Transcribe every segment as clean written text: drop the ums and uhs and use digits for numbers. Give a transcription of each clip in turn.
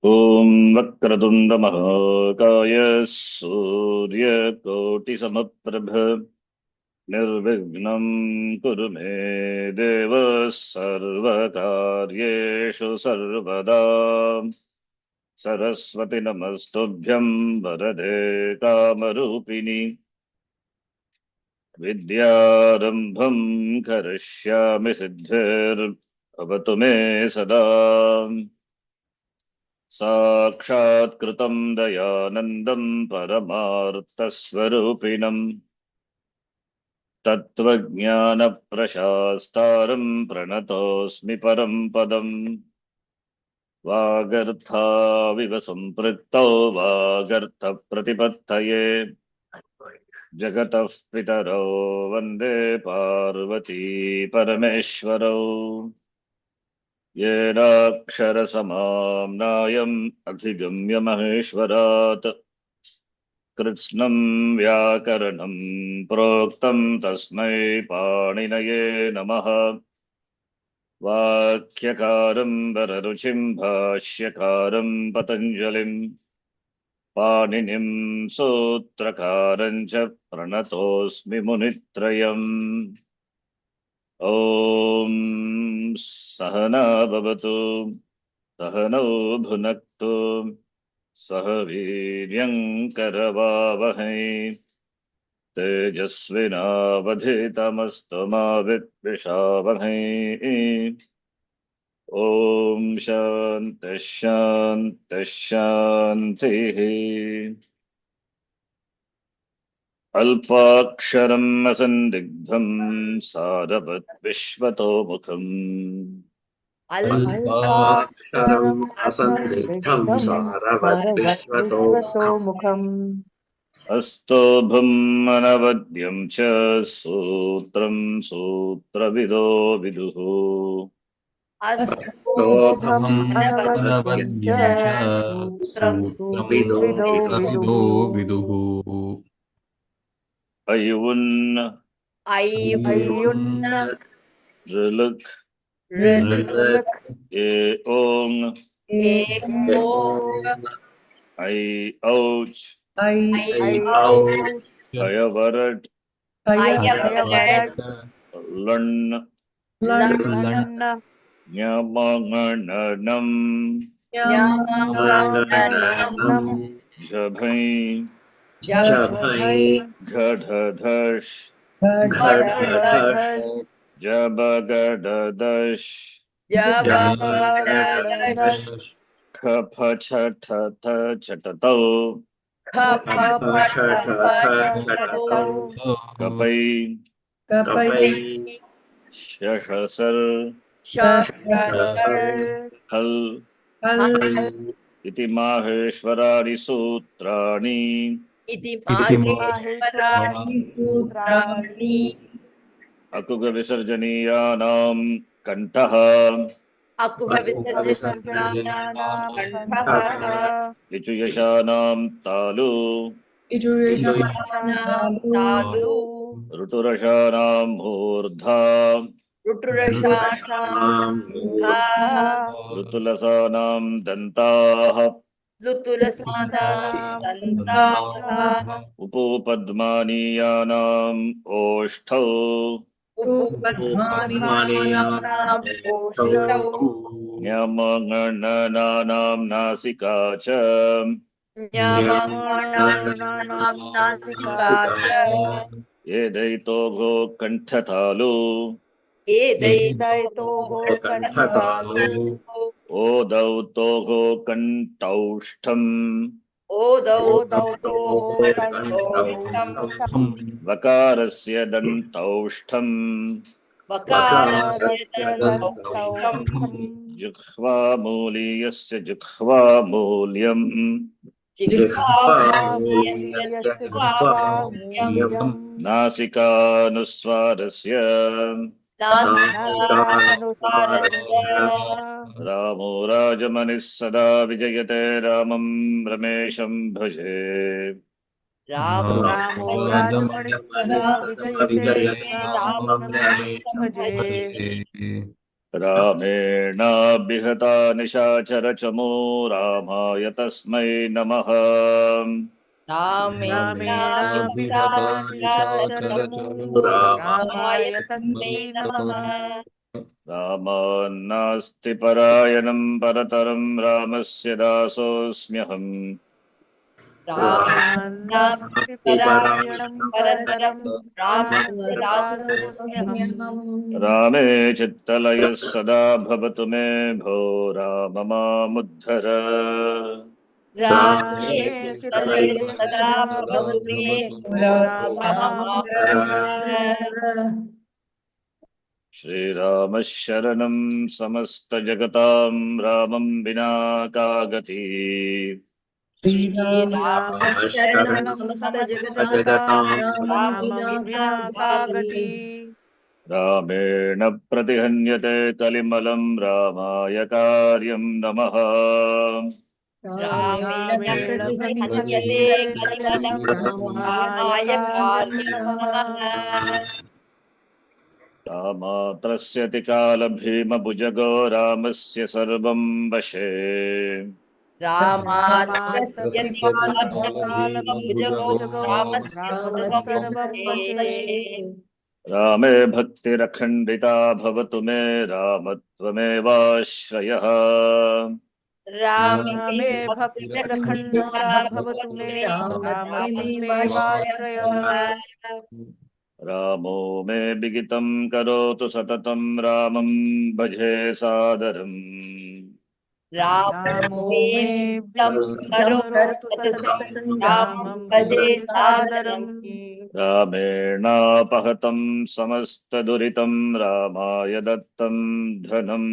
ॐ वक्रतुण्डमहाकाय सूर्यकोटिसमप्रभ निर्विघ्नं कुरु मे देव सर्वकार्येषु सर्वदा। सरस्वति नमस्तुभ्यं वरदे कामरूपिणि विद्यारम्भं करिष्यामि सिद्धिर्भवतु मे सदा। साक्षात्कृतं दयानन्दं परमार्थस्वरूपिणं तत्त्वज्ञानप्रशास्तारं प्रणतोऽस्मि परं पदम्। वागर्थाविव सम्पृक्तौ वागर्थप्रतिपत्तये जगतः पितरौ वन्दे पार्वती परमेश्वरौ। येनाक्षरसमाम्नायम् अधिगम्य महेश्वरात् कृत्स्नं व्याकरणं प्रोक्तं तस्मै पाणिनये नमः। वाक्यकारं वररुचिं भाष्यकारं पतञ्जलिं पाणिनिं सूत्रकारं च प्रणतोऽस्मि मुनित्रयम्। ॐ सहना भवतु सहनौ भुनक्तु सह वीर्यङ्करवावहै तेजस्विनावधितमस्तु मा विद्विषावहै। ॐ शान्तिः शान्तिः शान्तिः। अल्पाक्षरम् असन्दिग्धं सारवत् विश्वतोमुखम् अल्पाक्षरम् असन्दिग्धं सारवद्विश्वतोमुखम् अस्तोभम् अनवद्यं च सूत्रं सूत्रविदो विदुः। अस्तोभम् अनवद्यं च सूत्रविदो विदुः। अयुन् अयुन् ऋलुक् ऋलक् एओङ् एओङ् ऐ औच् ऐऔस् अयवरट् अयवरट् लण् लण् ञमङणनम् ञमङणनम् झभै झभै घढधश् घढधश् जबगडदश् जबगडदश् खफछठथ छटतौ खफछठथछटतौ कपै कपै शशसर् शशसर् हल् हल् इति माहेश्वराणि सूत्राणि इति माहेश्वराणि सूत्राणि अकुगविसर्जनीयानां कण्ठः अकुहविसर्जनीयानां कण्ठः ऋचुयशानां तालु इजुयशानां तालु ऋटुरशानां मूर्धा ऋटुरशानां मूर्धा ऋतुलसानां दन्ताः ऋतुलसानां दन्ताः उपोपद्मानीयानाम् ओष्ठौ उपपद्मानीयानाम् ओष्ठौ ञमङणनानां नासिका च ञमङणनानां नासिका च एदैतोघो कण्ठतालु एदैतोः कण्ठतालु ओदौ तोघो कण्ठौष्ठम् ओदौतोः कण्ठौष्ठम् वकारस्य दन्तौष्ठम् वकारस्य दन्तौष्ठम् जिह्वामूलीयस्य जिह्वामूल्यम् जिह्वामूलीयस्य जिह्वामूल्यम् नासिकानुस्वारस्य नासिकानुस्वारस्य रामो राजमनिः सदा विजयते रामं रमेशं भजे। रामो राजमणिः सदा विजयते रामं रमेशं भजे। रामेणाभिहता निशाचरचमो रामाय तस्मै नमः। रामेणाभिहता रामेणाभिहता निशाचरचमो निशाचरचमो रामाय रामाय तस्मै तस्मै नमः। नमः। रामान्नास्ति परायणं परतरं रामस्य दासोऽस्म्यहम्। रामान्नास्ति नास्ति परायणं परायणं परतरं रामस्य रामस्य दासोऽस्म्यहम्। दासोऽस्म्यहम्। रामे चित्तलयः सदा भवतु मे भो राम मामुद्धर। रामे रामे चित्तलयः चित्तलये सदा सदा भवतु भवतु मे मे भो राम मामुद्धर। श्रीरामः शरणं समस्तजगतां रामं विना का गति। श्रीरामः श्रीरामः शरणं शरणं समस्तजगतां समस्तजगतां रामं रामं विना विना का का गतिः। गतिः। रामेण प्रतिहन्यते कलिमलं रामाय कार्यं नमः। रामेण रामेण प्रतिहन्यते प्रतिहन्यते कलिमलं कलिमलं रामाय रामाय कार्यं कार्यं नमः। नमः। रामात्रस्यति कालभीमभुजगो रामस्य सर्वं वशे। रामात्रस्यति रामात्रस्यति कालभीमभुजगो कालभीमभुजगो रामस्य रामस्य सर्वं वशे। वशे। रामे भक्तिरखण्डिता भवतु मे रामत्वमेवाश्रयः। रामे भक्तिरखण्डिता भवतु मे रामत्वमेवाश्रयः। रामो मे विगितं करोतु सततं रामं भजे सादरम्। रामो मे विहितं करोतु सततं रामं भजे भजे सादरम्। सादरम्। रामेणापहतं समस्तदुरितं रामाय दत्तं धनम्।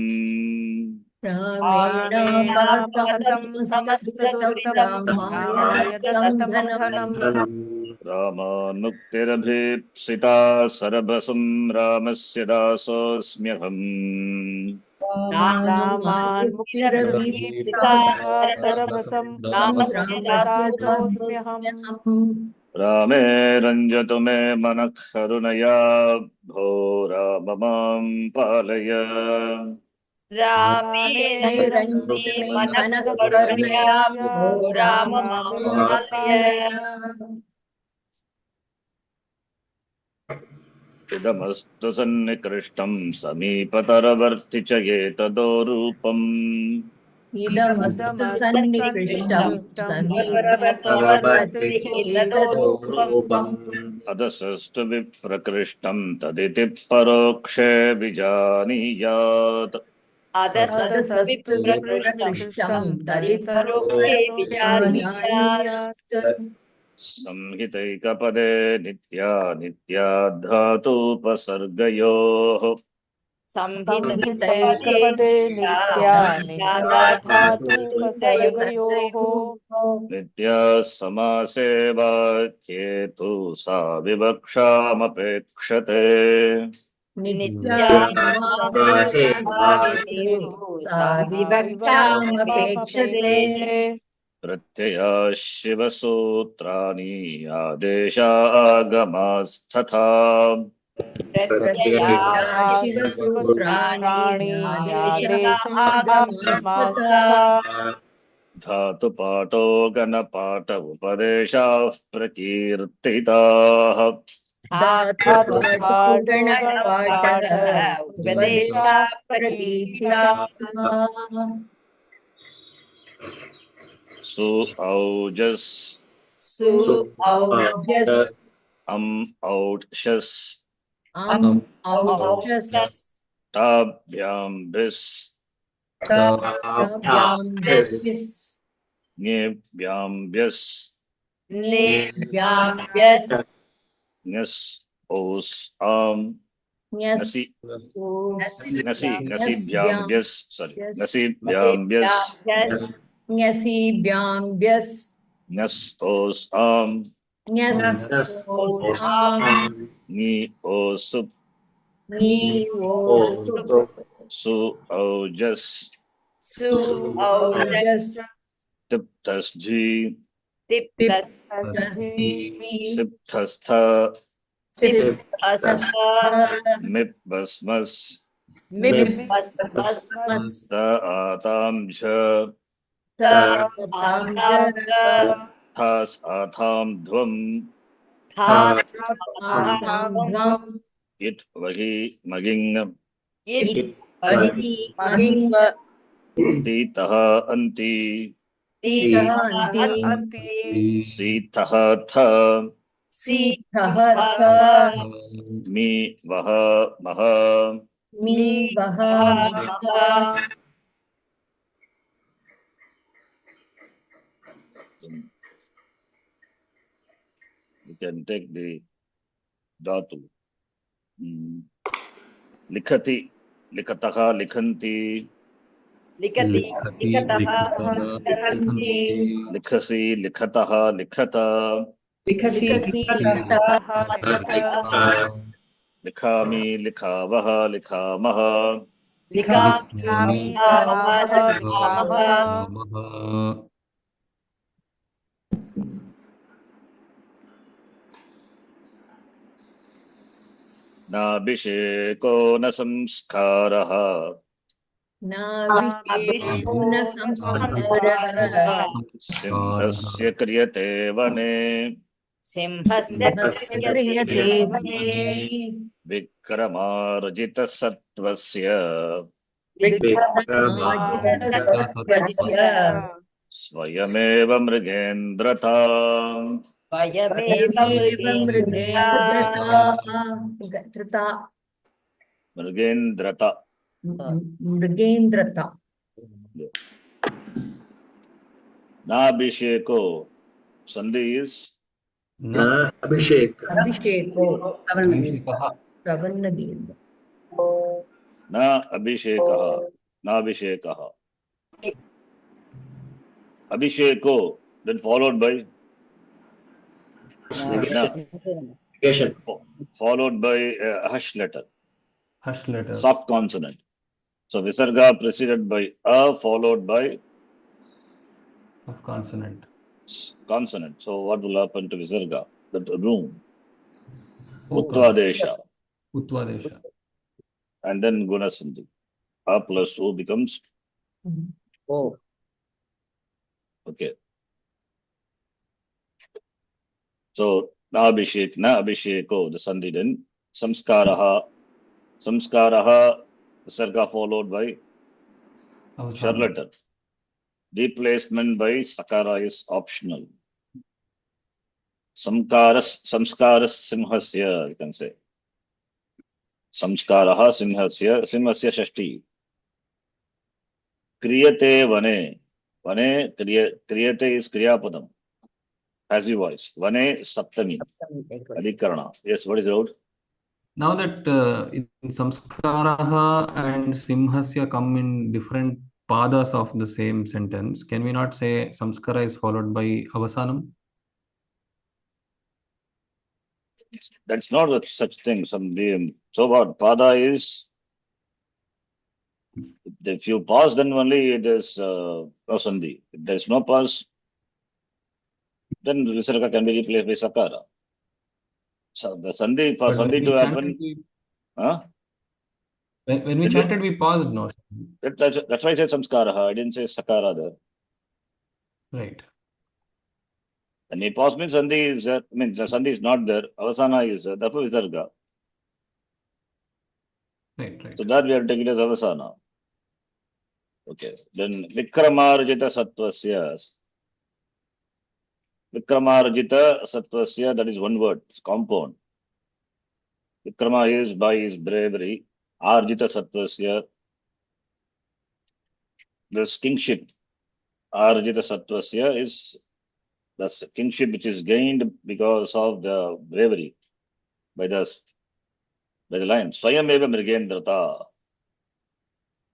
रामेणापहतं समस्तदुरितं समस्तदुरितं रामाय रामाय दत्तं दत्तं धनम्। धनम्। रामानुक्तिरभीप्सिता सर्वसं रामस्य दासोऽस्म्यहम्। रामानुक्तिरभीप्सिता रामान्मुक्तिरभीप्सिता सर्वसं सरभसं रामस्य रामस्य दासोऽस्म्यहम्। दासोऽस्म्यहम्। रामे रञ्जतु मे मनः करुणया भो राम मां पालय। रामे रञ्जित रञ्जिते मे मनः मनः करुणया करुणया भो भो राम राम मां मां पालय। पालय। इदमस्तु सन्निकृष्टं समीपतरवर्ति च एतदोरूपम्। इदमस्तु इदमस्तु सन्निकृष्टं सन्निकृष्टं समीपवर्ति समीपवर्ति चेदोरूपम्। चेदोरूपम्। अदसस्तु विप्रकृष्टं तदिति परोक्षे विजानीयात्। अदसस्तु अदसस्तु विप्रकृष्टं विप्रकृष्टं तदिपरोक्षे तदितरोक्षे विजानीयात्। विजानीयात्। संहितैकपदे नित्या नित्याधातूपसर्गयोः। संहितैकपदे संहितैकपदे नित्या नित्या धातुपसर्गयोः। धातुपसर्गयोः। नित्याः समासे वाक्ये तु सा विवक्षामपेक्षते। नित्यासमासे नित्यासमासे वाक्ये वाक्ये तु तु सा सा विवक्षामपेक्षते। विवक्षामपेक्षते। प्रत्ययाः शिवसूत्राणि आदेशा आगमास्तथा। प्रत्यया प्रत्ययाः शिवसूत्राणि शिवसूत्राणि आदेशा आदेशमागमास्तथा। आगमास्तथा। धातुपाठो गणपाठ उपदेशाः प्रकीर्तिताः। धातुपाठो धातुपाठो गणपाठ गणपाठ उपदेशा उपदेशाः प्रकीर्तिताः। प्रकीर्तिताः। सु औजस् सु औजस् औट्शस् औजस् ताभ्यां भिस् ताभ्यां भिस् ङेभ्यां व्यस् नेभ्यां व्यस् ङस् ओस् आम् न्यस् ङसि ङसीभ्यां न्यस्भ्यां व्यस् sorry व्यस् ङसीभ्यां व्यस् न्यसीभ्यां व्यस् ङस् ओस् आम् न्यस्ओसाम् ङि ओसु नीवोस्तु सु औजस् सु औजस् तिप्तस्जि तस्हि सिप्तस्थ सिप्तस्थ मिप् भस्मस् Mipasmas. ta atam jha Tamja. thas atham dhvam Atam. it vahi maging It Vahi Mahing titaha anti Tichahanti sitaha tha Sithahatha mi vaha maha. Mi Vaha Maha. You can take the dhatu. Likhati, likataha, likhanti, लिखति लिखतः लिखन्ति likhasi, likhataha, likhata, लिखसि Likasi लिखतः Likata लिखतः likhami, likhavaha, likhamaha. लिखामि लिखामः Likha लिखामः Nabhisheko na samskaraha Nabhishekuna Samskara simhasya kriyate vane Simhasya Kriyate Vane vikramarjita sattvasya Vikramajita Satvasya swayameva mrigendrata. Vayameva Mrigendrata Mrigendrata. Mrigendrata Nabhisheko. Sandhi is न अभिषेक Abhisheko अभिषेकः Savannadirva na abhishekaha. Nabhishekaha. Abhisheko. Then followed by na, negation followed by a hush letter, hush letter soft consonant. So visarga preceded by a followed by of consonant. consonant. So what will happen to visarga? That room. Okay. Uttvadesha. Utvadesha. And then guna sandhi. A plus O becomes Oh okay. So na abhisheko, the sandhi then samskaraha. Samskaraha, visarga followed by shar letter. Replacement by sakara is optional. Samskaras simhasya, you can say. Samskaraha simhasya shashti. Kriyate vane. Vane, kriyate is kriyapadam. Passive voice. Vane saptami. Adhikarana. Yes, what is the road? Now that in samskaraha and simhasya come in different padas of the same sentence, can we not say samskara is followed by avasanam? That's not such thing. So what? Pada is, if you pause, then only it is sandhi. If there is no pause, then visarga can be replaced by sakara. So the sandhi, for But when sandhi we to chanted, happen, huh? when we chanted, we paused, no? That's why I said samskara. I didn't say sakara there. Right. And he pause means sandhi is there. I mean, the sandhi is not there. Avasana is there. Therefore, visarga. Right, right. So that we are taking as avasana. Okay. Then vikramarjita sattvasya. Vikramarjita sattvasya, that is one word. It's compound. Vikrama is by his bravery. Arjita sattvasya. This kingship. Arjita sattvasya is the kingship which is gained because of the bravery by the lion. Swayameva mrigendrata.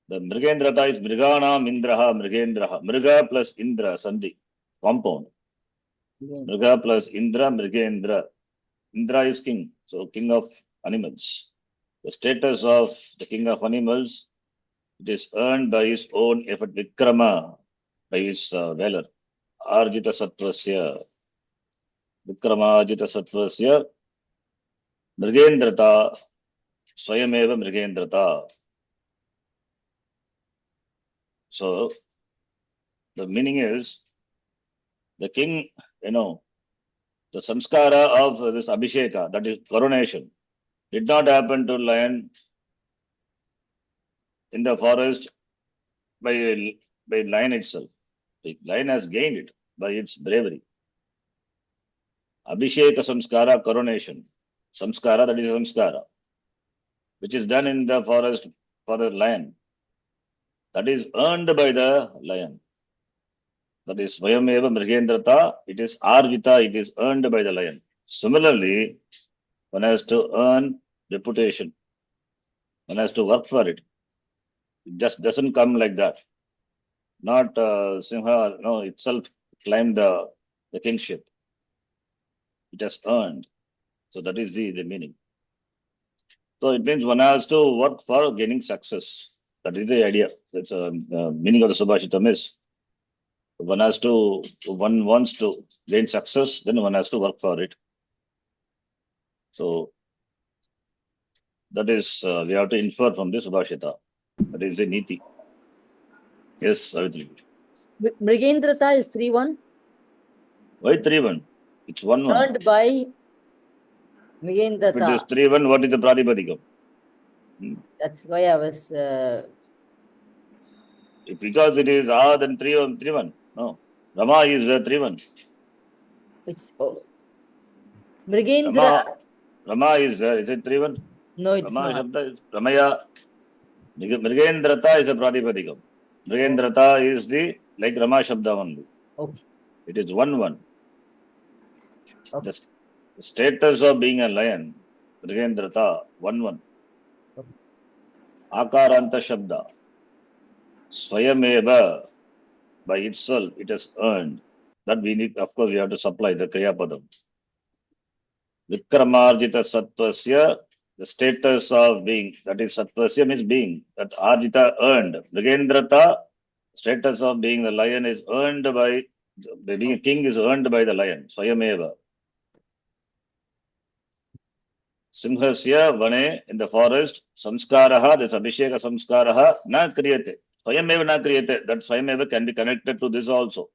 The mrigendrata is mriganam indraha mrigendraha. Mriga plus indra sandhi. Compound. Mriga plus indra mrigendra. Indra is king. So king of animals. The status of the king of animals, it is earned by his own effort. Vikrama, by his valor. Arjita sattvasya. Vikramajita sattvasya. Mrigendrata. Swayameva mrigendrata. So the meaning is the king, the samskara of this Abhisheka, that is coronation, did not happen to lion in the forest by lion itself. The lion has gained it by its bravery. Abhisheka samskara, coronation. Samskara, that is samskara, which is done in the forest for the lion. That is earned by the lion. That is Svayameva Mrigendrata, it is Arjita, it is earned by the lion. Similarly, one has to earn reputation. One has to work for it. It just doesn't come like that. Not Simha, no, itself climbed the kingship. It has earned. So that is the meaning. So it means one has to work for gaining success. That is the idea. That's a meaning of the Subhashitam is. One wants to gain success, then one has to work for it. So that is, we have to infer from this Subhashita. That is the Niti. Yes, Savitri. Mrigendrata is 3-1. Why 3-1? It's 1-1. Earned by If it is Mrigendrata. 3-1, what is the Pradipadikam? That's why I was. Because it is then 3-1. No. Rama is 3-1. It's Mrigendra. Rama is it 3-1? No, it's Rama not. Shabda is Ramaya. Mrigendrata is a Pradipadikam. Mrigendrata is like Rama Shabda only. Okay. It is 1-1. Okay. The status of being a lion, Mrigendrata, 1-1. Okay. Akaranta Shabda. Swayameva, by itself, it has earned. That we need, of course, we have to supply the Kriya Padam. Vikramarjita Sattvasya, the status of being, that is Sattvasya means being, that Arjita earned. Mrigendrata, status of being the lion is earned by, being a king is earned by the lion, Swayameva. Simhasya vane, in the forest, samskaraha, this Abhisheka samskaraha, na kriyate. Swayameva na kriyate. That Swayameva can be connected to this also.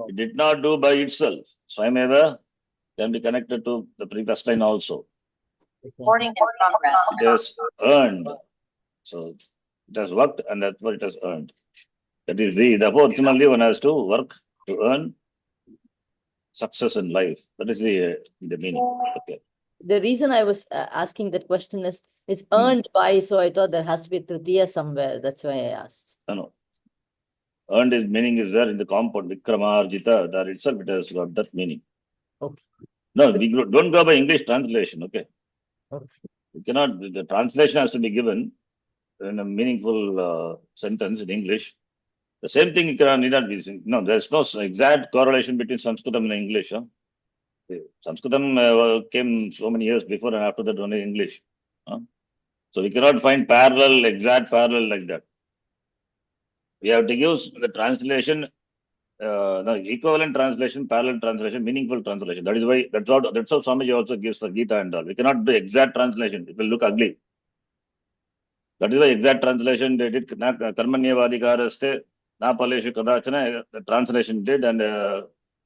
It did not do by itself. Swayameva can be connected to the previous line also. Recording in progress. It has earned. So it has worked and that's what it has earned. That is therefore ultimately one has to work to earn success in life. That is the meaning. Okay. The reason I was asking that question is earned by, so I thought there has to be Tritiya somewhere. That's why I asked. No. Earned is meaning is there in the compound. Vikramarjita, that itself it has got that meaning. Okay. No, we don't go by English translation. Okay. Okay. You cannot, the translation has to be given in a meaningful sentence in English. The same thing need not be. No, there's no exact correlation between Sanskritam and English. Huh? Sanskritam came so many years before and after that only English. Huh? So we cannot find exact parallel like that. We have to use the translation, the equivalent translation, parallel translation, meaningful translation. That is why, that's how Swamiji also gives for Gita and all. We cannot do exact translation. It will look ugly. That is why exact translation, they did Karmanyavadikaraste, na paleshu kadachana, the translation did, and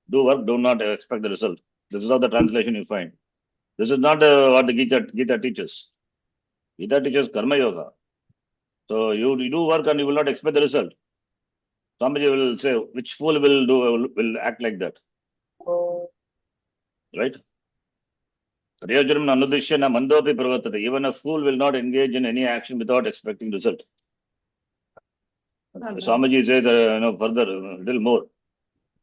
do work, do not expect the result. This is how the translation you find. This is not what the Gita teaches. Gita teaches Karma Yoga. So you do work and you will not expect the result. Somebody will say, which fool will act like that? Right? Even a fool will not engage in any action without expecting result. Swamiji says, further, a little more.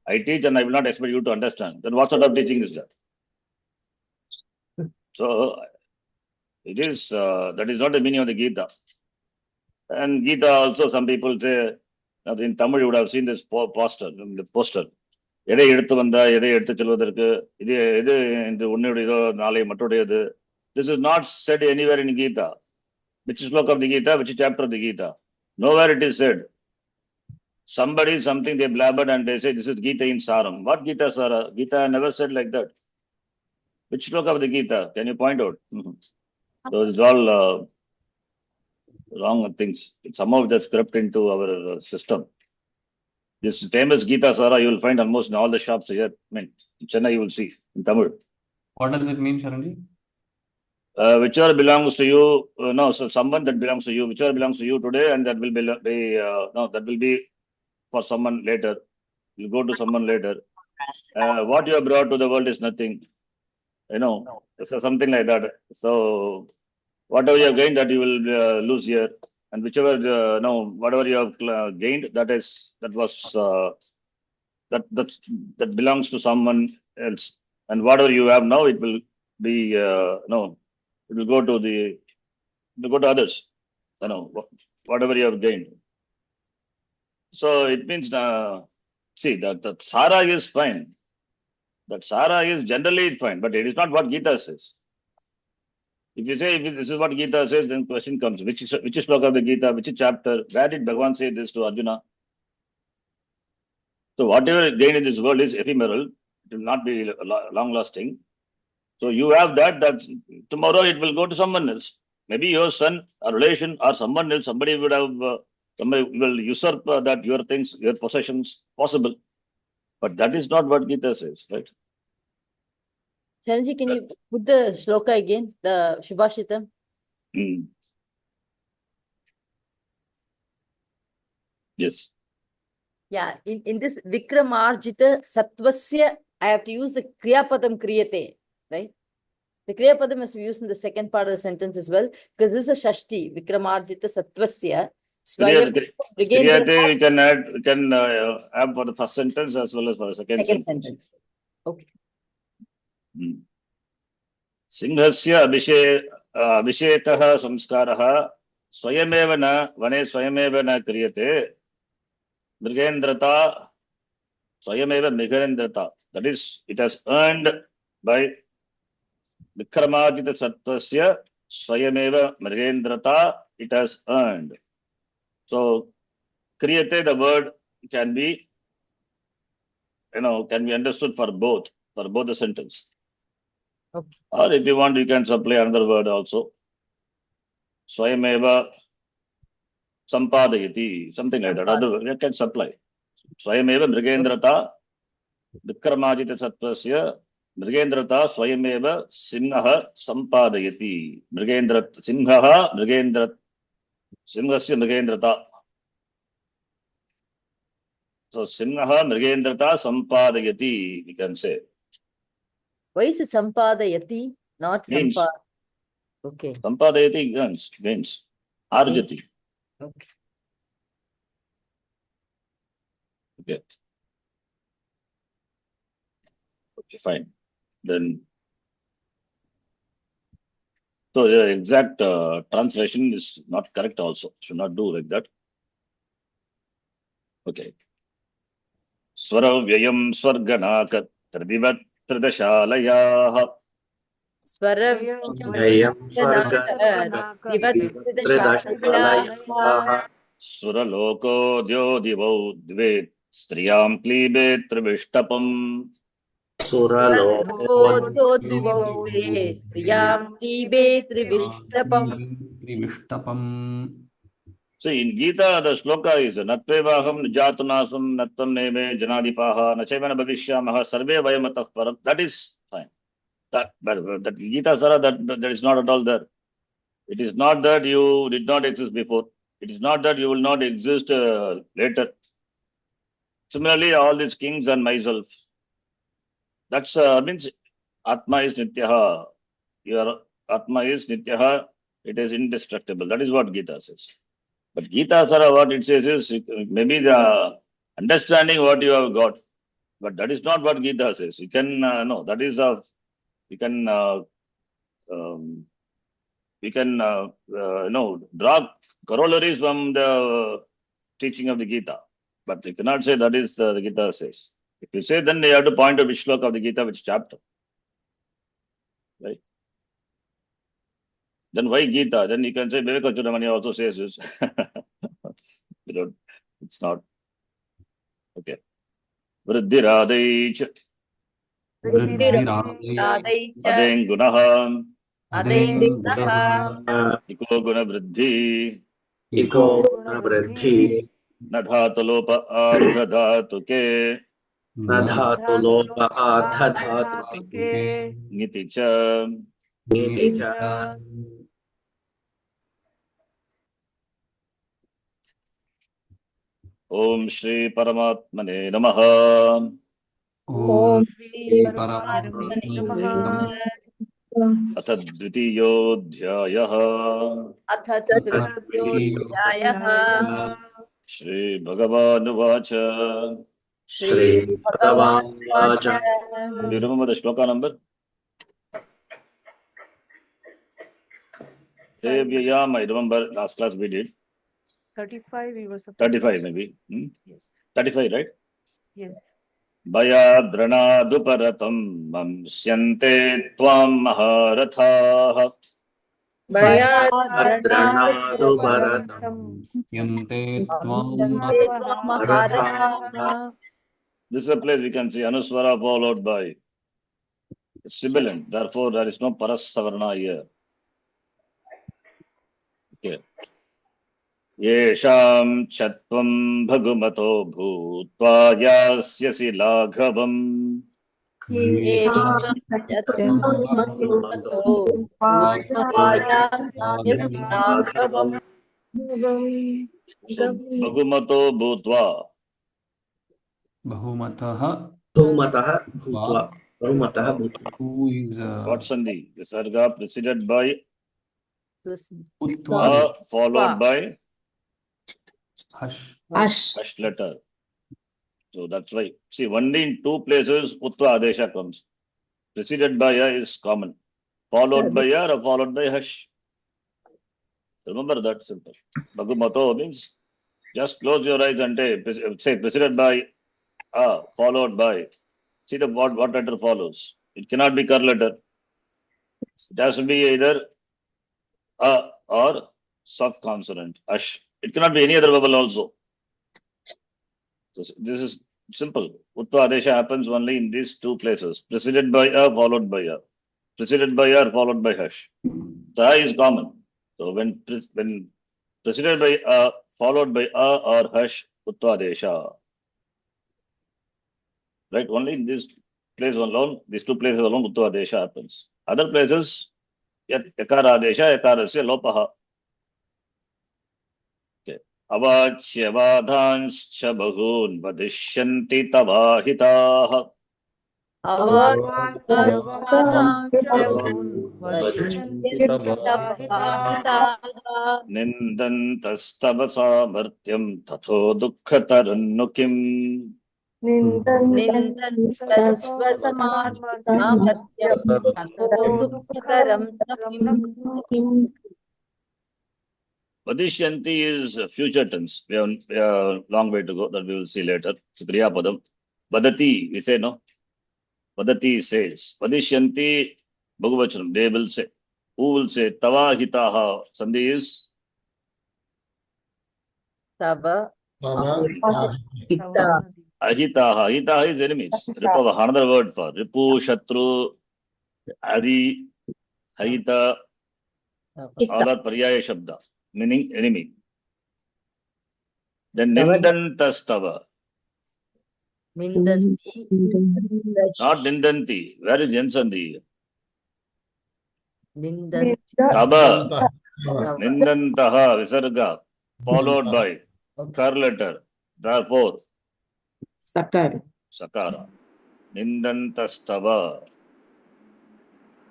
I teach and I will not expect you to understand. Then what sort of teaching is that? So, it is, that is not the meaning of the Gita. And Gita also, some people say, in Tamil you would have seen this poster. எதை எடுத்து வந்தா எதை எடுத்து செல்வதற்கு இது இந்த உன்னுடையதோ நாளை மற்றொடையது. This is not said anywhere in Gita. Which sloka of the Gita, which chapter of the Gita? Nowhere it is said. Somebody, something they blabbered and they say this is Gita in Saram. What Gita Sara? Gita never said like that. Which sloka of the Gita? Can you point out? So it's all wrong things. Somehow that's crept into our system. This famous Gita Sara you will find almost in all the shops here. I mean, in Chennai you will see in Tamil. What does it mean, Sharanji? Whichever belongs to you, no, so someone that belongs to you, whichever belongs to you today, and that will be, no, that will be for someone later. You go to someone later. What you have brought to the world is nothing. So something like that. So whatever you have gained, that you will lose here, and whichever no, whatever you have gained, that was that belongs to someone else, and whatever you have now, it will be no, it will go to others. Whatever you have gained. So it means see that Sara is fine. That Sara is generally fine, but it is not what Gita says. If you say if this is what Gita says, then question comes: which sloka of the Gita, which chapter? Where did Bhagavan say this to Arjuna? So whatever gain in this world is ephemeral; it will not be long-lasting. So you have that. That tomorrow it will go to someone else. Maybe your son, a relation, or someone else. Somebody would have. Somebody will usurp that your things, your possessions. Possible, but that is not what Gita says, right? Sharanji, can you put the shloka again, the Shubhashitam? Yes. Yeah, in this Vikramarjita Sattvasya, I have to use the Kriyapadam Kriyate, right? The Kriyapadam has to be used in the second part of the sentence as well, because this is a Shashti, Vikramarjita Sattvasya. Kriyate we can add, we can have for the first sentence as well as for the second sentence. Okay. Singhasya abhishekah samskarah swayameva na vane swayameva na kriyate mrigendrata swayameva mrigendrata. That is, it has earned by Vikramadita Sattvasya swayameva mrigendrata, it has earned. So kriyate, the word can be understood for both the sentence. Okay. Or if you want, you can supply another word also. Swayameva sampadayati, something like that. Other word you can supply. Swayameva mrigendrata Vikramadita Sattvasya mrigendrata swayameva simhaha sampadayati. Simhaha simhasya mrigendrata. So simhaha mrigendrata sampadayati, we can say. Why is it Sampadayati, not Means. Sampad? Okay. Sampadayati gains. Arjati. Okay. Okay. Okay, fine. Then, so the exact translation is not correct also. Should not do like that. Okay. Swara vyayam swarganaka tridivat tridashalayah. Swara Vyayam swarganaka Sura loko dyo dve striyam klibe trivishtapam. See, in Gita, the sloka is Natvevaham Nijatunasam Natvam Neme Janadipaha Nachavana Bhavishyamaha Sarve Vayamatah Param. That is fine. But that Gita Sara, that is not at all there. It is not that you did not exist before. It is not that you will not exist later. Similarly, all these kings and myself. That's means Atma is Nityaha. Your Atma is Nityaha. It is indestructible. That is what Gita says. But Gita Sara, what it says is maybe the understanding what you have got. But that is not what Gita says. You can, no, that is you can, draw corollaries from the teaching of the Gita. But you cannot say that is the Gita says. If you say, then you have to point to which sloka of the Gita, which chapter. Right? Then why Gita? Then you can say Vivekachudamani also says this. It's not. Okay. Vriddhiradaicha. Adengunaha. Iko guna vriddhi. Iko guna vriddhi. न धातु लोप आर्ध धातु के न धातु लोप आर्ध धातु के ङिति च नीति च ओम श्री परमात्मने नमः। ॐ श्री श्री परमात्मने परमात्मने नमः। नमः। अथ द्वितीयोऽध्यायः अथ अथ तृतीयोऽध्यायः। श्रीभगवानुवाच। श्रीभगवानुवाच। श्रीभगवानुवाच Do you remember the shloka number? Devyayam, I remember last class we did. 35 we were supposed 35 maybe. Yes. 35, right? Yes. भयाद्रणादुपरतं मंस्यन्ते त्वां महारथाः अद्रणादु भरतम् स्यन्ते त्वां संस्यन्ते त्वां महारथाः. This is a place we can see Anuswara followed by sibilant. Therefore, there is no Parasavarna here. Okay. येषां चत्वं भगुमतो भूत्वा यास्यसि लाघवम् येषां ततो भूत्वायास्यसि लाघवम्. So, भगुमतो भूत्वा. बहुमतः बहुमतः भूत्वा बहुमतः भूत्वा who is What Sandhi? Visarga preceded by Utva followed by Hush. Hush letter. So that's why. See, only in two places Utva Adesha comes. Preceded by a is common. Followed by a or followed by Hush. Remember that simple. Bhagumato means just close your eyes and say preceded by a, followed by. See the what letter follows. It cannot be cur letter. It has to be either a or soft consonant. Ash. It cannot be any other vowel also. So this is simple. Utva Adesha happens only in these two places. Preceded by a, followed by a. Preceded by a, followed by Hush. So a is common. So when preceded by a, followed by a or Hush, Utva Adesha. Right? Only in this place alone, these two places alone, Utva Adesha happens. Other places, Yakara Adesha, Yakarasya Lopaha. अवाच्यवादांश्च बहून् वदिष्यन्ति तवाहिताः निन्दन्तस्तव सामर्थ्यं तथो दुःखतरन्नु किम् Vadishyanti is future tense. We have a long way to go that we will see later. It's Kriya Padam. Vadati, we say no. Vadati says. Vadishyanti, Bhagavachanam, they will say. Who will say? Tava hitaha. Sandhi is? Tava Ahitaha. Ahitaha is enemies. Ripava, another word for. Ripu, Shatru, Adi, Haita, all are Paryaya Shabda, meaning enemy. Then Nindantastava. Nindanti. Not Nindanti. Where is Yansandhi? Nindanti. Taba. Nindantaha Visarga. Followed by Kar letter. Therefore, Sakara. Sakara. Nindantastava.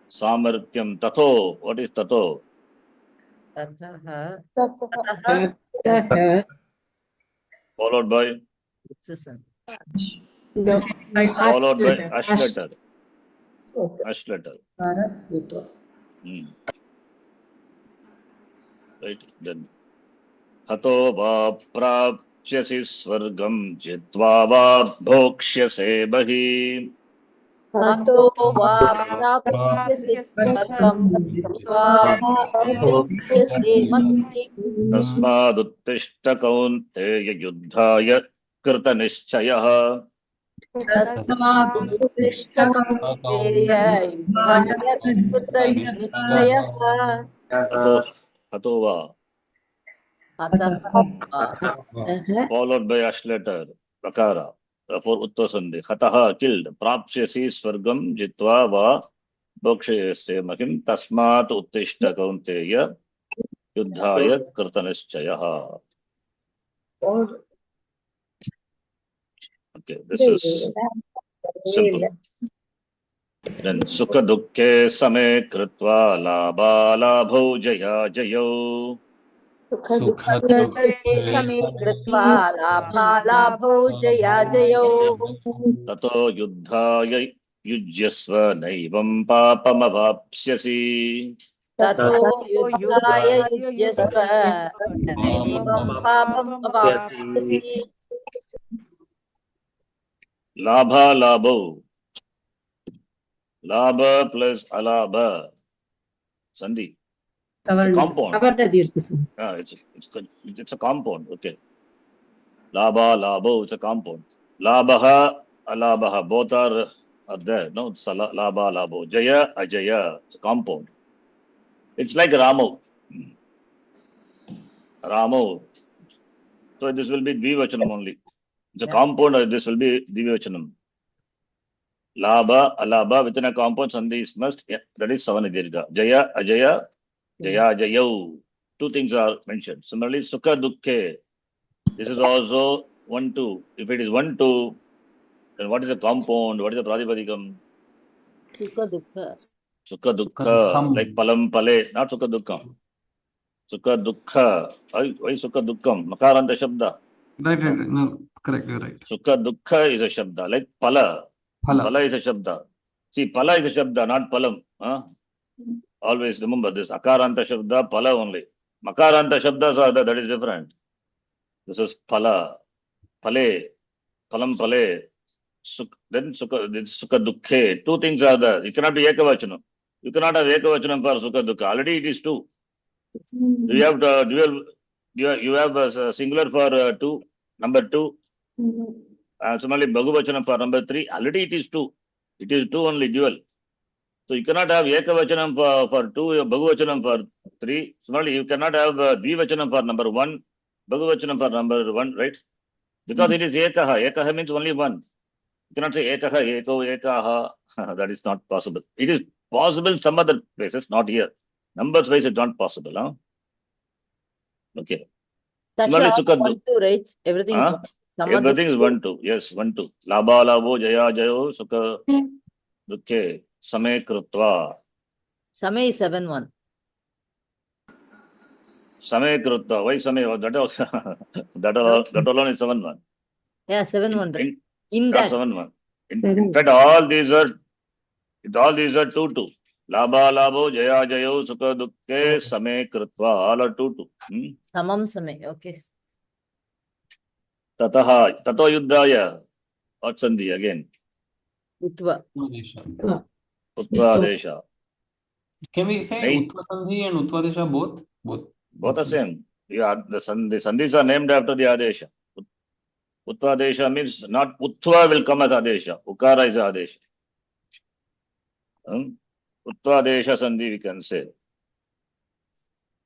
Samarthyam Tato. What is Tato? Tataha. Followed by? Susan. Followed by Ash letter. Ash letter. Right. Then Hato va prapsyasi swargam jitva va bhoksyase bahi. Hato va prapsyasi swargam jitva va bhoksyase bahi. Tasmad uttishta kaunteya yuddhaya krita nischayah. Tasmad uttishta kaunteya yuddhaya krita nischayah. Hato va. Atah. followed by ash letter, prakara. For Uttva Sandhi. Hataha, killed. Prapsyasi Swargam Jitva Va Bhakshayasya Mahim Tasmat Uttishta Kaunteya Yuddhaya Kirtanishchayaha. Okay, this is simple. Then Sukha Dukkhe Same Kritva Labha Labho Jaya Jayo Sukha Sukha same kritva labha labho jaya jayo. Tato Yuddhaya Yujyasva Naivam Papamavapsyasi. Tato yudhaya Yudhaya yujyasva naivam papam avapsyasi. Labha Labho. Labha plus Alabha. Sandhi. It's a compound. It's a compound. Okay. Labha, Labho, it's a compound. Labha, Alabha, both are there. No, it's Labha, Labho. Jaya, Ajaya, it's a compound. It's like Ramo. Ramo. So this will be Dvivachanam only. It's a compound, this will be Dvivachanam. Labha, Alabha, within a compound, Sandhi is must. Yeah, that is Savana Dirgha. Jaya, Ajaya, Jaya, Jayau. Two things are mentioned. Similarly, Sukha, Dukkhe. This is also 1, 2. If it is 1, 2, then what is the compound? What is the Pradipadikam? Sukha dukkha. Sukha Dukkha, like Palam Pale, not Sukha Dukkam. Sukha Dukkha. Why Sukha Dukkam? Makaranta Shabda. Right. No, correct. You're right. Sukha Dukkha is a Shabda, like Pala. Pala is a Shabda. See, Pala is a Shabda, not Palam. Always remember this. Akaranta Shabda, Pala only. Makaranta Shabdas are that is different. This is Pala, Pale, Palam Pale. Then Sukha Dukkhe. Two things are there. It cannot be Ekavachanam. You cannot have Ekavachanam for Sukha Dukkha. Already it is 2. You have dual. You have a singular for 2, number 2. Similarly, Bhagavachanam for number 3. Already it is 2. It is 2 only dual. So you cannot have Ekavachanam for 2, Bhagavachanam for 3. Similarly, you cannot have Dvivachanam for number 1, Bhagavachanam for number 1, right? Because it is Ekaha. Ekaha means only 1. You cannot say Ekaha, Eko, Ekaha. That is not possible. It is possible in some other places, not here. Numbers wise, it's not possible. Huh? Okay. Similarly, That's 1, 2, right? Everything is 1. Everything is 1, 2. Yes, 1, 2. Labha, Labho, Jaya, Jayo, Sukha, Dukkhe, Same, Krutva. Same is 7, 1. Same, Krutva. Why Same? That alone is 7, 1. Yeah, 7, 1, right? In Not that. 7, 1. In fact, all these are 2, 2. Labha, Labho, Jaya, Jayo, Sukha, Dukkhe, Same, Krutva. All are 2, 2. Samam Same. Okay. Tataha, Tato Yuddhaya. What Sandhi again? Uttva. Uttvadesha. Can we say Uttva Sandhi and Uttvadesha both? Both are same. Yeah, the Sandhis are named after the Adesha. Uttvadesha means not Uttva will come as Adesha. Ukara is Adesha. Uttvadesha Sandhi we can say.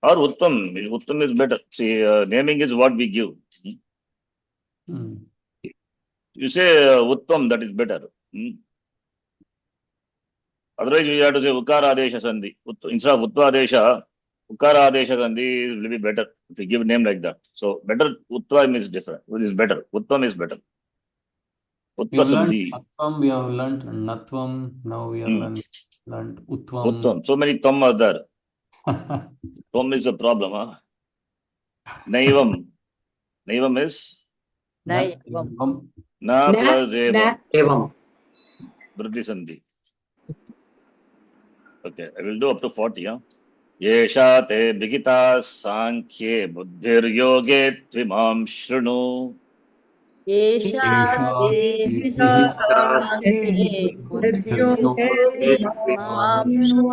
Or Uttam. Uttam is better. See, naming is what we give. You say Uttam, that is better. Otherwise, we have to say Ukara Adesha Sandhi. Instead of Uttvadesha, Ukara Adesha Sandhi will be better if you give a name like that. So, better Uttva is different. It is better. Uttam is better. Uttva Sandhi. Natvam, we have learnt Natvam. Now we have learnt Uttvam. Uttam. So many Tam are there. Tam is a problem. Huh? Naivam. Naivam is? Naivam. Na plus Evam. Evam. Vriddhi Sandhi. Okay, I will do up to 40. Huh? Yesha te bhigita sankhye buddhir yoge tvimam shrunu. Yesha devita sankhye buddhyoge mamshu.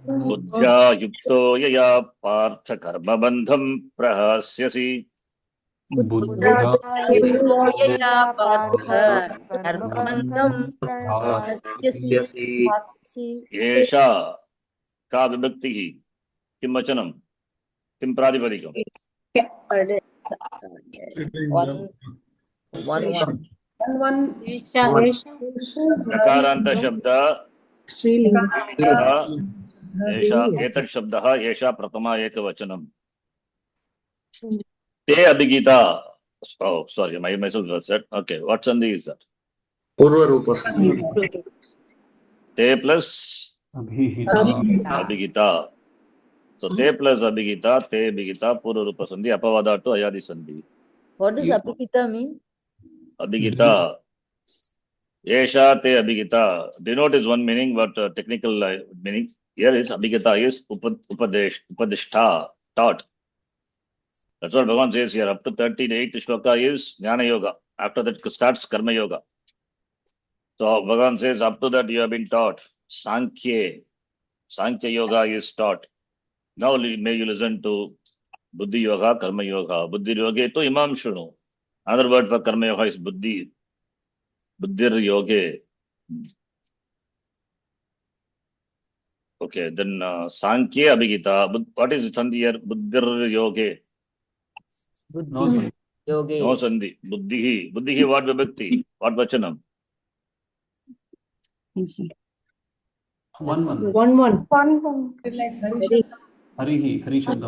Buddhya yukto yaya partha karma bandham prahasyasi. Buddhya yukto yaya partha karmabandham prahasyasi. Yesha ka vibhakti kim vachanam kim pradipadikam. One, one. नकारान्त शब्द Srilinga. एषा एतत् शब्दः एषा प्रथमा एकवचनम् ते अभिगीता oh sorry myself was said okay what sandhi is that Purvarupa Sandhi. te plus Abhihita. abhigita so te plus abhigita te abhigita purva rupa sandhi apavada to ayadi sandhi What does Abhigita mean? abhigita esha te abhigita denote is one meaning but technical meaning here is abhigita is upadishta taught. That's what Bhagavan says here. Up to 38 shloka is Jnana Yoga. After that starts Karma Yoga. So Bhagavan says up to that you have been taught. Sankhya Yoga is taught. Now may you listen to Buddhi Yoga, Karma Yoga. Buddhi Yoga to Imam Shunu. Another word for Karma Yoga is Buddhi. Buddhir Yoga. Okay, then Sankhya Abhigita. What is Sandhi here? Buddhir Yoga. No Sandhi. Yoge. No Sandhi. Buddhihi. Buddhihi what vibhakti? What vachanam? One. One. Hari Shabda.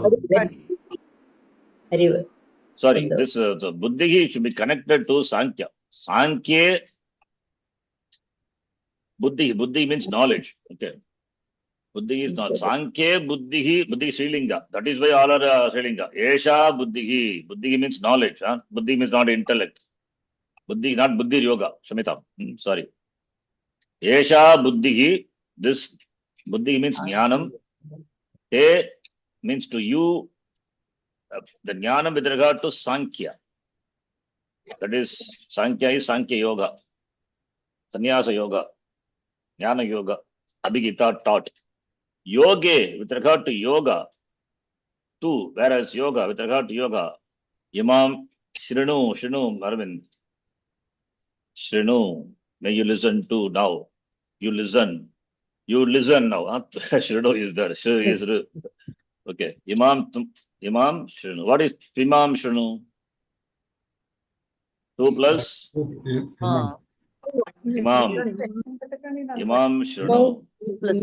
Sorry, this the Buddhihi should be connected to Sankhya. Sankhya, Buddhi means knowledge. Okay. Buddhi is not. Sankhya, Buddhihi, Buddhi Srilinga. That is why all are Srilinga. Esha, Buddhihi. Buddhi means knowledge. Huh? Buddhi means not intellect. Buddhi, not Buddhi Yoga. Shamita. Sorry. Esha, Buddhihi. This Buddhi means Jnanam. Te means to you. The Jnanam with regard to Sankhya. That is, Sankhya is Sankhya Yoga. Sannyasa Yoga. Jnana Yoga. Abhigita taught. Yoga with regard to yoga. Two, whereas yoga with regard to yoga. Imam Shrinu, Arvind. Shrinu. May you listen to now. You listen now. Huh? Shrinu is there. Shri is okay. Imam Shrinu. What is Imam Shrinu? 2 plus Imam. Imam Shrinu. Plus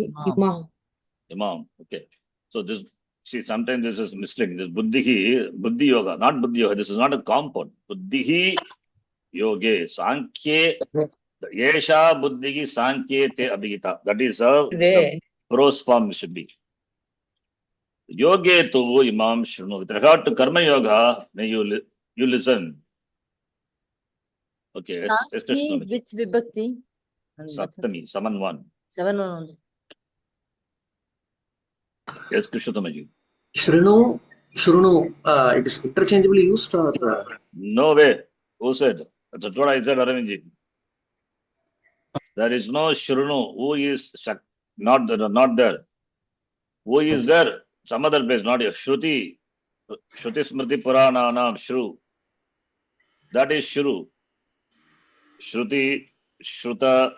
Imam. Okay. So this, see, sometimes this is misleading. This Buddhi Yoga, not Buddhi Yoga. This is not a compound. Buddhihi Yoge. Sankhya. Yesha Buddhihi Sankhya Te Abhigita. That is the prose form should be. Yoge tu Imam Shrunu. With regard to Karma Yoga, may you listen. Okay. Sankhya is which vibhakti? Saptami, Saman 1. 7 only. Yes, Krishnatamaji. Shrinu, it is interchangeably used or? No way. Who said? That's what I said, Aravinji. There is no Shrunu. Who is not there? Who is there? Some other place, not here. Shruti Smriti Purana Nam Shru. That is Shru. Shruti Shruti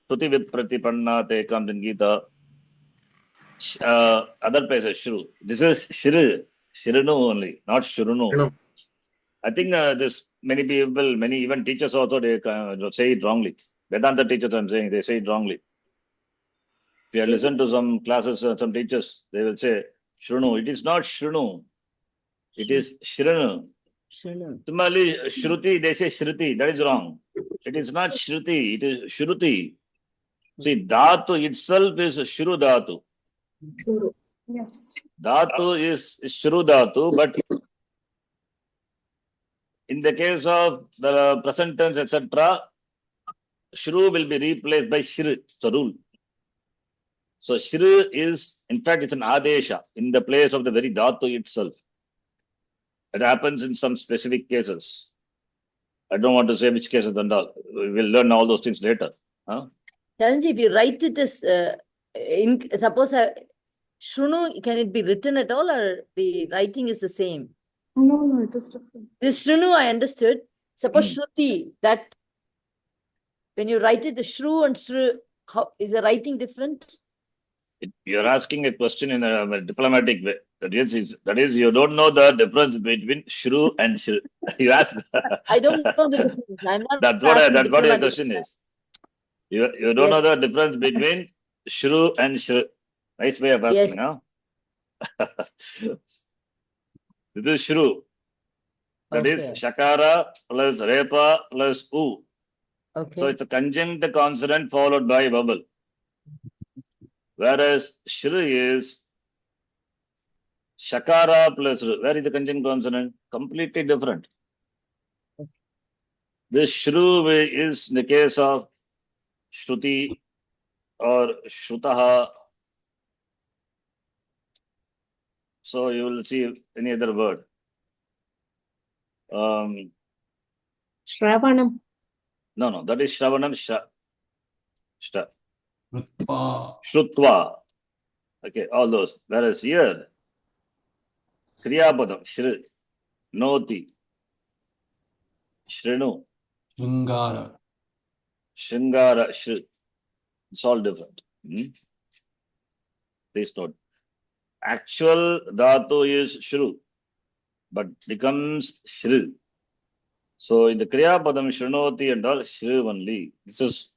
Vipratipanna Te comes in Gita. Other places, Shru. This is Shrinu only, not Shrunu. I think many people, many even teachers also, they say it wrongly. Vedanta teachers, I'm saying, they say it wrongly. If you listen to some classes, some teachers, they will say Shrunu. It is not Shrunu. It is Shrinu. Similarly, Shruti, they say Shruti. That is wrong. It is not Shruti. It is Shruti. See, Dhatu itself is Shru Dhatu. Yes. Dhatu is Shru Dhatu, but in the case of the present tense, etc., Shru will be replaced by Shri. It's a rule. So Shri is, in fact, it's an Adesha in the place of the very Dhatu itself. It happens in some specific cases. I don't want to say which cases and all. We will learn all those things later. Huh? Charanji, if you write it as, suppose Shrunu, can it be written at all or the writing is the same? No, it is different. This Shrunu, I understood. Suppose Shruti, that when you write it, the Shru and Shru, how is the writing different? You're asking a question in a diplomatic way. That is, you don't know the difference between shru and shru. You ask. I don't know the difference. I'm not That's asking what your diplomatic. question is. You don't know Yes. the difference between shru and shru. Nice way of asking, Yes. huh? This is shru. That is Okay. shakara plus repa plus u. Okay. So it's a conjunct consonant followed by vowel. Whereas shri is shakara plus ru. Where is the conjunct consonant? Completely different. This shru is in the case of shruti or shrutaha. So you will see any other word. Shravanam. No, that is shravanam Rutva. shrutva. Okay, all those. Whereas here, kriyapadam, shri, noti, shrinu, Shringara. shringara, shri. It's all different. Please note. Actual dhatu is shru, but becomes shri. So in the kriyapadam, shrinoti and all, shri only. This is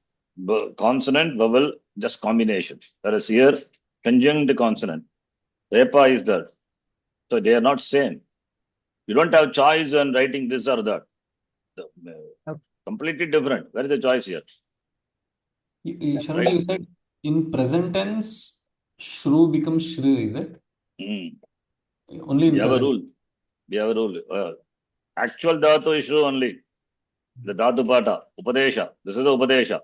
consonant, vowel, just combination. Whereas here, conjunct consonant. Repa is there. So they are not same. You don't have choice on writing this or that. Completely different. Where is the choice here? Sharan, you said in present tense, shru becomes shri, is it? Only in We have a present. rule. We have a rule. Actual dhatu is shru only. The dhatu pata, upadesha. This is the upadesha.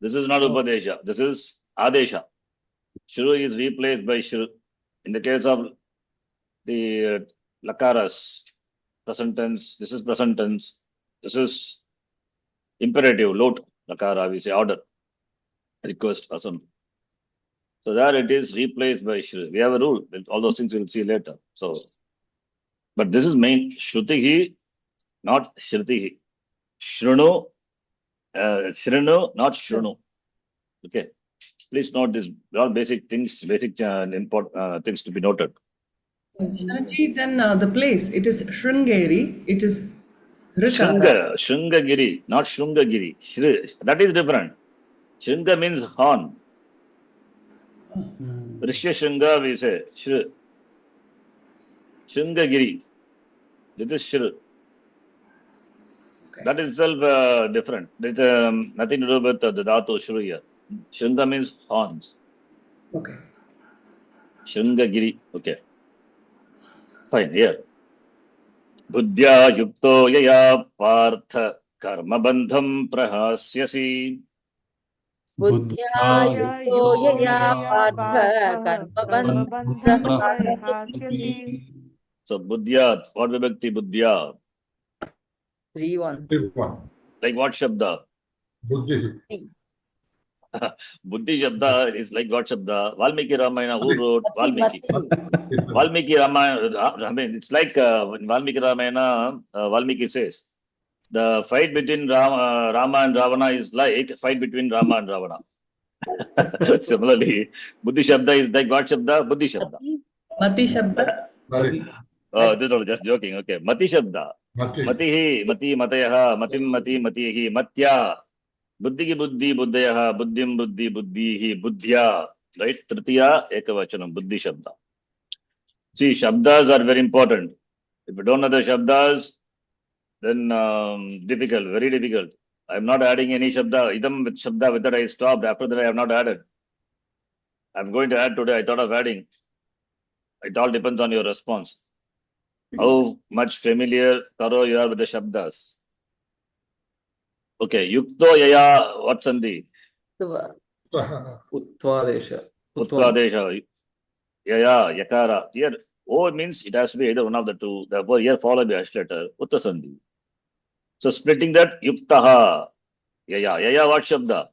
This is not upadesha. This is adesha. Shru is replaced by shru. In the case of the lakaras, present tense, this is present tense. This is imperative, lot, lakara, we say order, request, or something. So there it is replaced by shru. We have a rule. All those things we will see later. So, but this is main shrutihi, not shrutihi. Shrunu, shrinu, not shrunu. Okay. Please note this. All basic things, important things to be noted. Sharanji, then the place, it is Sringeri, it is Shringa, Shringagiri, not Shringagiri. That is different. Shringa means horn. Rishya Shringa, we say. Shringagiri. This is Shri. Okay. That is itself different. There is nothing to do with the dhatu Shri here. Shringa means horns. Okay. Shringagiri. Okay. Fine. Here. Buddhya yukto yaya partha karma bandham prahasyasi. Buddhya yukto yaya partha karma bandham prahasyasi. So Buddhya, what vibhakti Buddhya? 3-1. Like what shabda? Buddhi. Buddhi shabda is like what shabda? Valmiki Ramayana, who wrote Valmiki? Mati. Valmiki Ramayana, I mean, it's like when Valmiki Ramayana, Valmiki says, the fight between Rama and Ravana is like fight between Rama and Ravana. Similarly, Buddhi Shabda is like what Shabda? Buddhi Shabda. Mati Shabda. This is just joking. Okay. Mati Shabda. Matihi, Mati Matayaha, Matim Mati Matihi, Matya. Buddhi ki Buddhi, Buddhayaha, Buddhim Buddhi, Buddhihi, Buddhya. Right? Tritiya, Ekavachanam, Buddhi Shabda. See, Shabdas are very important. If you don't know the Shabdas, then difficult, very difficult. I am not adding any Shabda. Idam with Shabda, with that I stopped. After that, I have not added. I'm going to add today. I thought of adding. It all depends on your response. How much familiar, thorough you are with the Shabdas. Okay, Yukto Yaya, what Sandhi? Uttvadesha. Uttvadesha. Yaya, Yakara. Here, O means it has to be either one of the two. Therefore, here followed by Ash letter, Utta Sandhi. So splitting that, Yuktaha. Yaya. Yaya, what Shabda?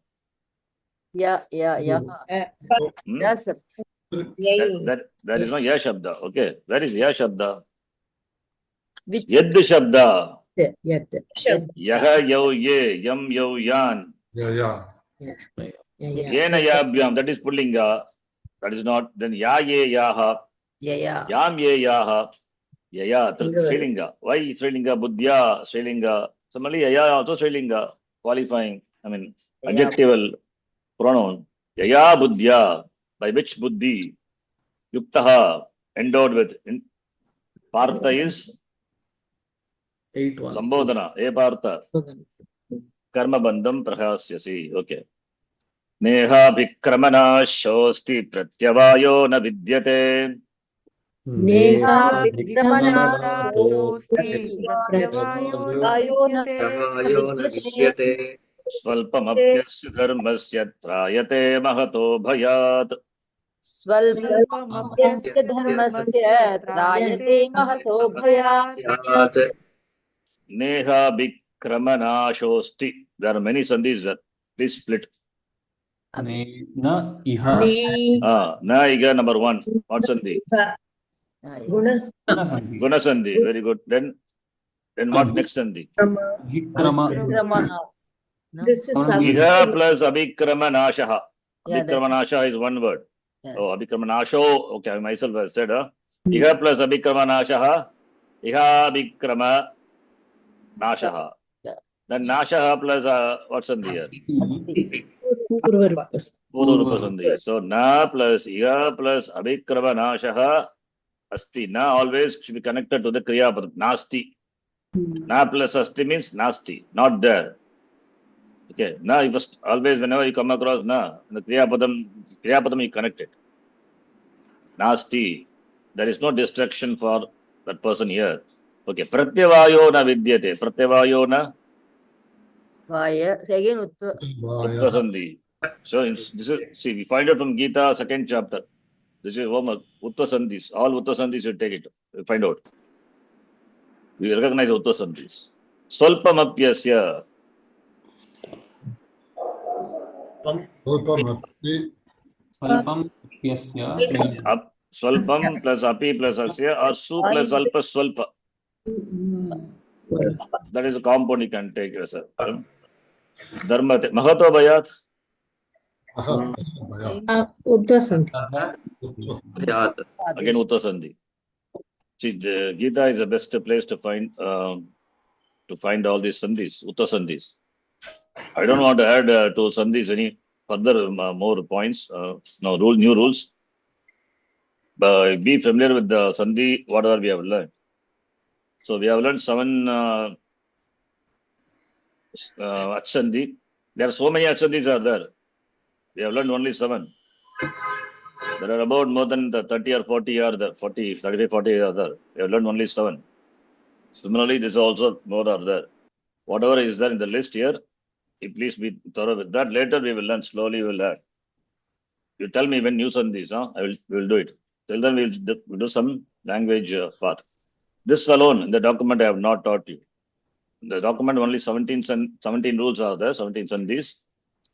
Yeah. Yes, sir. That is not Ya Shabda. Okay. Where is Ya Shabda? Which? Yad Shabda. Yet. Yaha Yau Ye. Yam Yau Yan. Yeah. Yena Yabhyam. That is Pullinga. That is not. Then ya ye yaha, Yaya. yam ye yaha, yaya, Srilinga. Why Srilinga? Buddhya, Srilinga. Similarly, yaya also Srilinga, qualifying, I mean, Yaya. adjectival pronoun. Yaya buddhya, by which buddhi, yuktaha, endowed with. Partha is 8-1. Sambodhana, e Partha. Karma bandham prahasyasi. Okay. Neha vikramana shosti pratyavayo na vidyate. Neha Vikramana Vikramana shosti Sosti pratyavayo Vayo na vidyate. Yona Vidyate Vidyate. Swalpamapyasya dharmasya trayate mahato bhayat. Swalpamapyasya dharmasya trayate mahato bhayat. Yat. Neha vikramana shosti. There are many sandhis that please split. Na iha Na iga number 1. What sandhi? Sandhi. Guna sandhi. Very good. Then what next sandhi? Vikrama. Vikramana. No? This is Iha plus abhikramanashaha. Yeah, that- Abhikramanasha is one word. Yes. Oh, abhikramanasho. Okay, I myself have said. Iha plus abhikramanashaha. Iha abhikrama nashaha. Yeah. Then nashaha plus what's sandhi here? Asti. Purva sandhi. So na plus iha plus abhikramanashaha asti. Na always should be connected to the kriya padam. Nasti. Na plus asti means nasti, not there. Okay. Na you must always, whenever you come across na, in the kriya padam you connect it. Nasti. There is no distraction for that person here. Okay. Pratyavayo na vidyate. Pratyavayo na Vaya. So again, uttvasandhi. So this is, see, we find it from Gita, 2nd chapter. This is homework. Uttvasandhis. All uttvasandhis you take it. Find out. We recognize uttvasandhis. Swalpamapyasya. Swalpam apyasya. Up, swalpam plus api plus asya or su plus alpa swalpa. That is a compound you can take as a dharmate. Mahato bhayat. Yat. Again uttasandhi. See, the Gita is the best place to find all these sandhis, uttasandhis. I don't want to add to sandhis any further more points. No new rules. But be familiar with the sandhi, whatever we have learned. So we have learned 7 achsandhi. There are so many achsandhis are there. We have learned only 7. There are about more than 30 or 40 are there. 35, 40 are there. We have learned only 7. Similarly, this also more are there. Whatever is there in the list here, please be thorough with that. Later we will learn. Slowly we will add. You tell me when you send these, we will do it. Till then we'll do some language part. This alone in the document I have not taught you. In the document only 17 rules are there, 17 sandhis.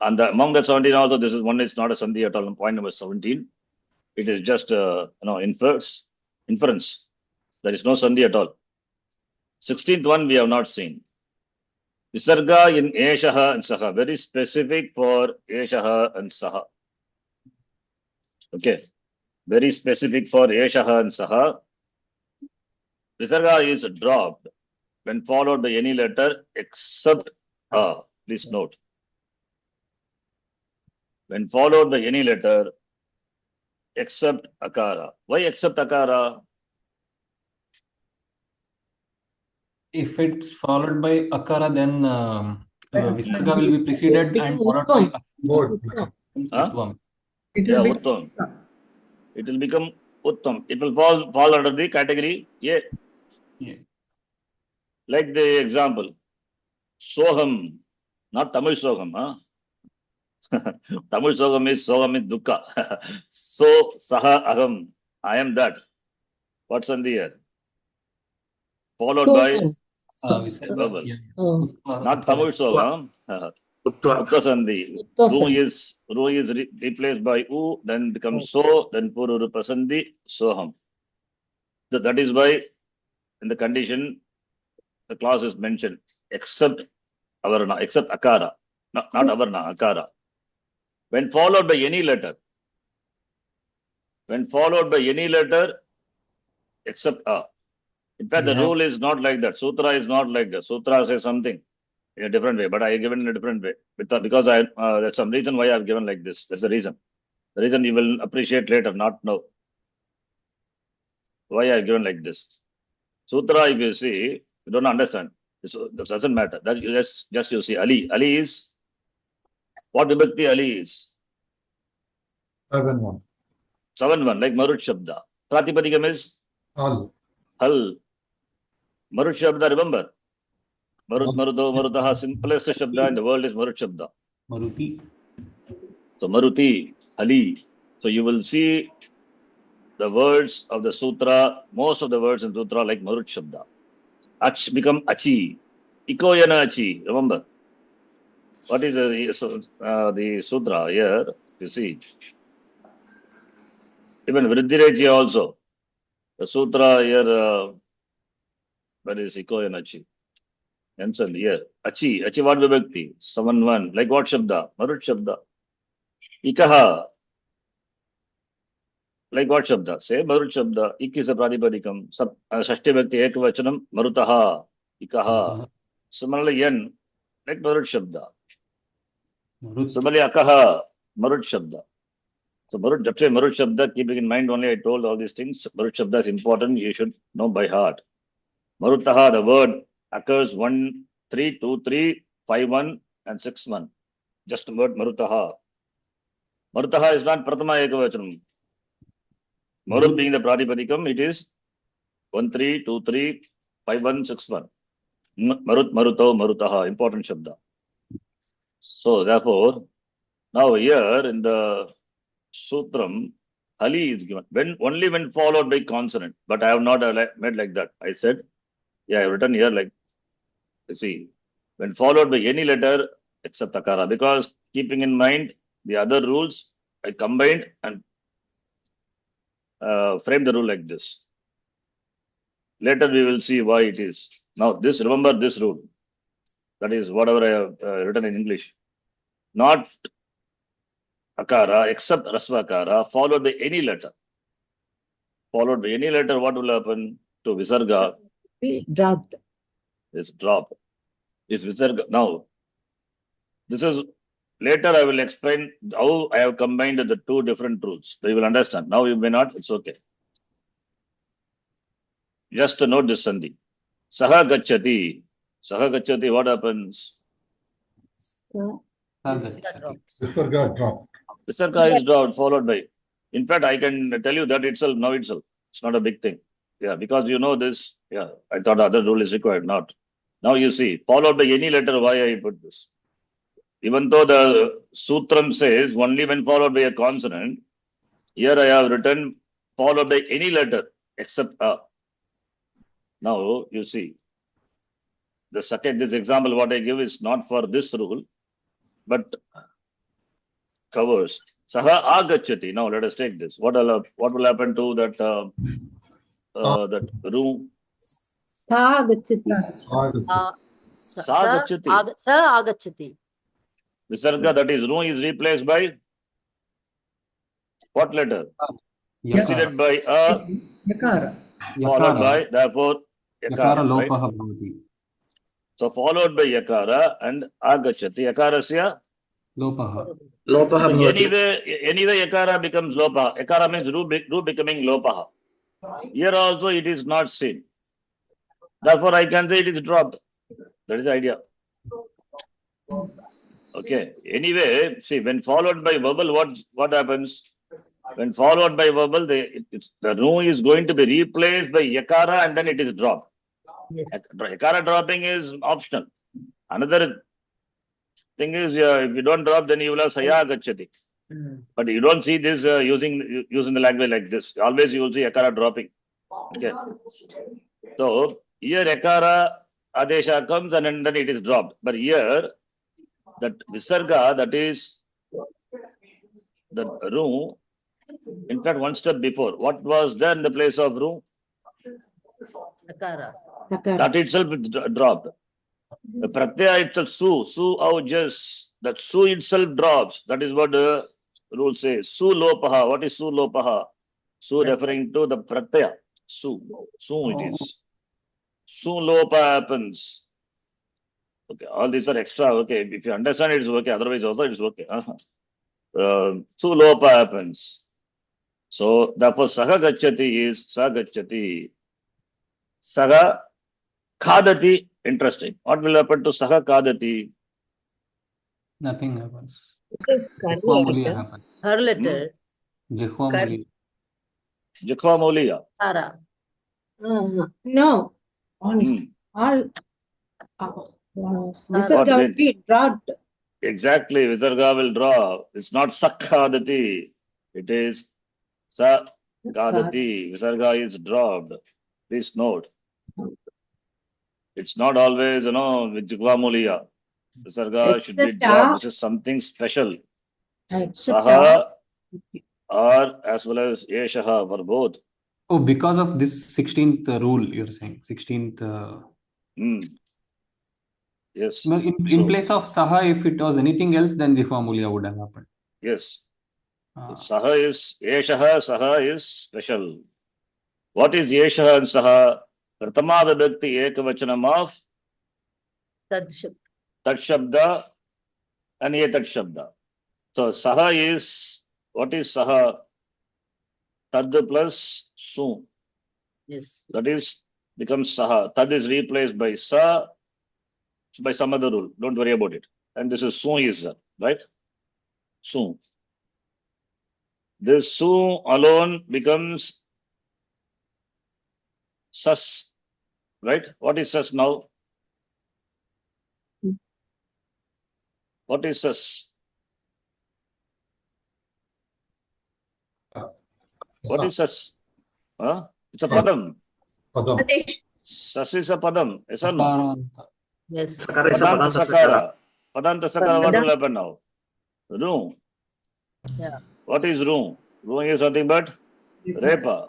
And among that 17 also, this is one is not a sandhi at all. Point number 17. It is just inference. There is no sandhi at all. 16th one we have not seen. Visarga in eshaha and saha. Very specific for eshaha and saha. Okay. Very specific for eshaha and saha. Visarga is dropped when followed by any letter except a. Please note. When followed by any letter except akara. Why except akara? If it's followed by akara, then visarga will be preceded and followed by uttam. Yeah, uttam. It will become uttam. It will fall under the category yeah. Like the example, soham, not Tamil soham. Tamil soham is dukkha. So saha aham, I am that. What's on the here? Followed by verbal. Not Tamil soham. Uttasandhi. Ru is replaced by u, then becomes so, then pururupasandhi, soham. So that is why in the condition the clause is mentioned except avarna, except akara, not avarna, akara. When followed by any letter, when followed by any letter except A. In fact, the rule is not like that. Sutra is not like that. Sutra says something in a different way, but I have given in a different way because there's some reason why I have given like this. That's the reason. The reason you will appreciate later, not now. Why I have given like this. Sutra, if you see, you don't understand. This doesn't matter. That you just you see Ali. Ali is what vibhakti Ali is. 7-1. 7-1, like Marut Shabda. Pratipadikam is Hal. Hal. Marut Shabda, remember? Marut, Maruto, Marutaha, simplest Shabda in the world is Marut Shabda. Maruti. So Maruti, Ali. So you will see the words of the sutra, most of the words in sutra like Marut Shabda. Ach become Achi. Ikoyana Achi. Remember? What is the sutra here? You see. Even Vriddhireji also. The sutra here, where is Ikoyana Achi? Answer here. Achi. Achi what vibhakti? 7-1. Like what Shabda? Marut Shabda. Ikaha. Like what Shabda? Say Marut Shabda. Ik is a Pradipadikam. Shashti Bhakti Ekavachanam. Marutaha. Ikaha. Similarly, Yen. Like Marut Shabda. Similarly, Akaha. Marut Shabda. So Marut Shabda, keeping in mind only I told all these things. Marut Shabda is important. You should know by heart. Marutaha, the word occurs 1, 3, 2, 3, 5, 1 and 6, 1. Just the word Marutaha. Marutaha is not Pratama Ekavachanam. Marut being the Pradipadikam, it is 1, 3, 2, 3, 5, 1, 6, 1. Marut, Maruto, Marutaha, important Shabda. So therefore, now here in the Sutram, Ali is given. Only when followed by consonant. But I have not made like that. I said, yeah, I have written here like, you see, when followed by any letter except Akara. Because keeping in mind the other rules, I combined and frame the rule like this. Later we will see why it is. Now remember this rule. That is whatever I have written in English. Not Akara except Rasva Akara followed by any letter. Followed by any letter, what will happen to Visarga? Be dropped. Is dropped. Is Visarga. Now, this is later I will explain how I have combined the two different rules. So you will understand. Now you may not, it's okay. Just to note this Sandhi. Saha Gachati. Saha Gachati, what happens? Visarga dropped. Visarga is dropped, followed by. In fact, I can tell you that itself, now itself. It's not a big thing. Yeah, because you know this. Yeah, I thought other rule is required, not. Now you see, followed by any letter, why I put this? Even though the Sutram says only when followed by a consonant, here I have written followed by any letter except A. Now you see, this example what I give is not for this rule, but covers. Saha agachati. Now let us take this. What will happen to that that room? Sa gachati. Sa gachati. Sa agachati. Visarga, that is room, is replaced by what letter? Preceded by a Yakara. followed by, therefore Yakara right? lopaha bhavati. So followed by yakara and agachati. Yakarasya Lopaha. Lopaha bhavati. anyway yakara becomes lopaha. Yakara means ru becoming lopaha. Here also it is not seen. Therefore I can say it is dropped. That is the idea. Okay. Anyway, see, when followed by vowel, what happens? When followed by vowel, the nu is going to be replaced by yakara and then it is dropped. Yes. Yakara dropping is optional. Another thing is, if you don't drop, then you will have saya gachati. But you don't see this using the language like this. Always you will see yakara dropping. Okay. So here yakara adesha comes and then it is dropped. But here that visarga, that is the ru. In fact, one step before, what was there in the place of ru? Akara. That itself is dropped. The pratyaya itself, su au just, that su itself drops. That is what the rule says. Su lopaha. What is su lopaha? Su referring to the pratyaya. Su it is. Su lopa happens. Okay, all these are extra. Okay, if you understand it, it's okay. Otherwise, also it's okay. Su lopa happens. So therefore, saha gacchati is sa gacchati. Saha khadati. Interesting. What will happen to saha khadati? Nothing happens. It is Jihva Muliya correct. happens. Her letter. Jihva Kar- Muliya. Jikva moliya. Tara. No. All Visarga will be dropped. Exactly. Visarga will draw. It's not sakhadati. It is sa kadati. Visarga is dropped. Please note. It's not always, with Jikva moliya. Visarga should be Except dropped. This is something special. Except Saha or as well as Yeshaha for both. Oh, because of this 16th rule, you're saying 16th. Yes. In place of Saha, if it was anything else, then Jihva Muliya would have happened. Yes. Saha is Yeshaha, Saha is special. What is Yeshaha and Saha? Pratama vibhakti ekavachanam of Tad Shabda and Etat Shabda. So Saha is, what is Saha? Tad plus Su. Yes. That is, becomes Saha. Tad is replaced by Sa, by some other rule. Don't worry about it. And this is Su is, right? Su. This Su alone becomes Sas, right? What is Sas now? What is Sas? What is Sas? It's a Padam. Padam. Sas is a Padam. Yes or no? Yes. Padanta Sakara. Padanta Sakara, what will happen now? Ru. Yeah. What is Ru? Ru is nothing but Repa.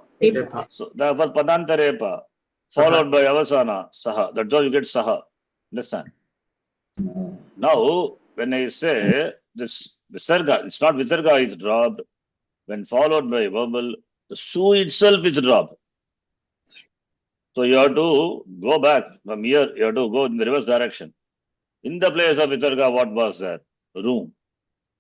So therefore Padanta Repa followed by Avasana Saha. That's how you get Saha. Understand? Now, when I say this Visarga, it's not Visarga is dropped. When followed by vowel, the Su itself is dropped. So you have to go back from here, you have to go in the reverse direction. In the place of Visarga, what was there? Room.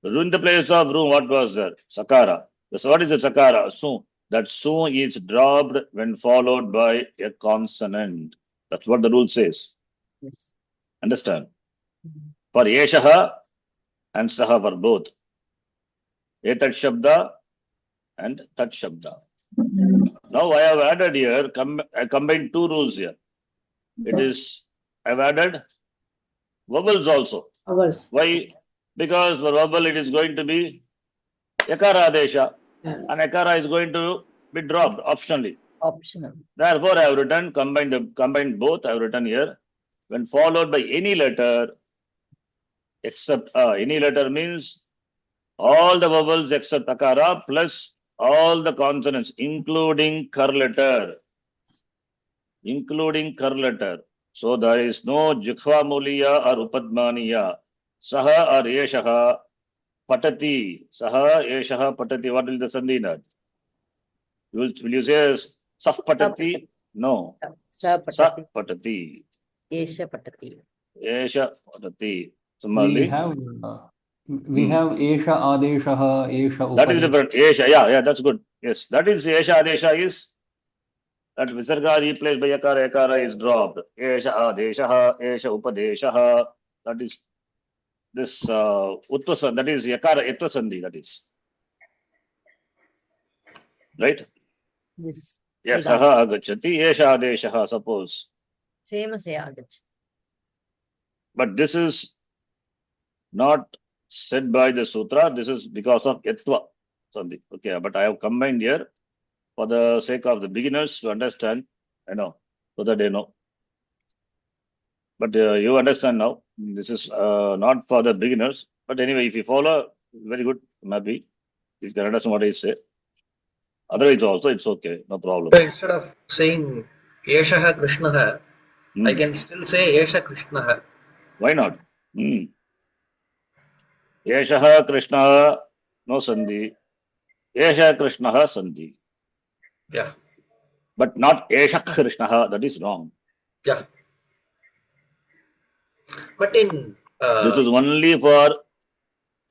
In the place of room, what was there? Sakara. So what is the Sakara? Su. That Su is dropped when followed by a consonant. That's what the rule says. Yes. Understand? For Yeshaha and Saha for both. Etat Shabda and Tat Shabda. Now I have added here, I combined two rules here. It is, I've added vowels also. Vowels. Why? Because for vowel it is going to be Yakara Adesha. And Yakara is going to be dropped optionally. Optional. Therefore, I have written, combined both, I have written here. When followed by any letter, except any letter means all the vowels except Akara plus all the consonants, including kar letter. So there is no Jikva Muliya or Upadmaniya. Saha or Yeshaha Patati. Saha Yeshaha Patati. What will the Sandhi not? Will you say Saf Patati? No. Sa Patati. Esha Patati. Yesha Patati. We Similarly, have Esha Adeshaha, Esha that is Upadesha. different. Yesha, yeah, that's good. Yes, that is Yesha Adesha is that Visarga replaced by Yakara, Yakara is dropped. Esha Adeshaha, Esha Upadeshaha. That is this Utvasa, that is Yakara Etvasandhi, that is. Right? Yes. Yes, Saha Agachati, Esha Adeshaha, suppose. Same as Agachati. But this is not said by the sutra, this is because of Yatva Sandhi. Okay, but I have combined here for the sake of the beginners to understand, so that they know. But you understand now, this is not for the beginners. But anyway, if you follow, very good, maybe. You can understand what I say. Otherwise also, it's okay, no problem. So instead of saying Yeshaha Krishnaha, I can still say Yesha Krishnaha. Why not? Yeshaha Krishnaha, no Sandhi. Yesha Krishnaha Sandhi. Yeah. But not Esha Krishna. That is wrong. Yeah. But in This is only for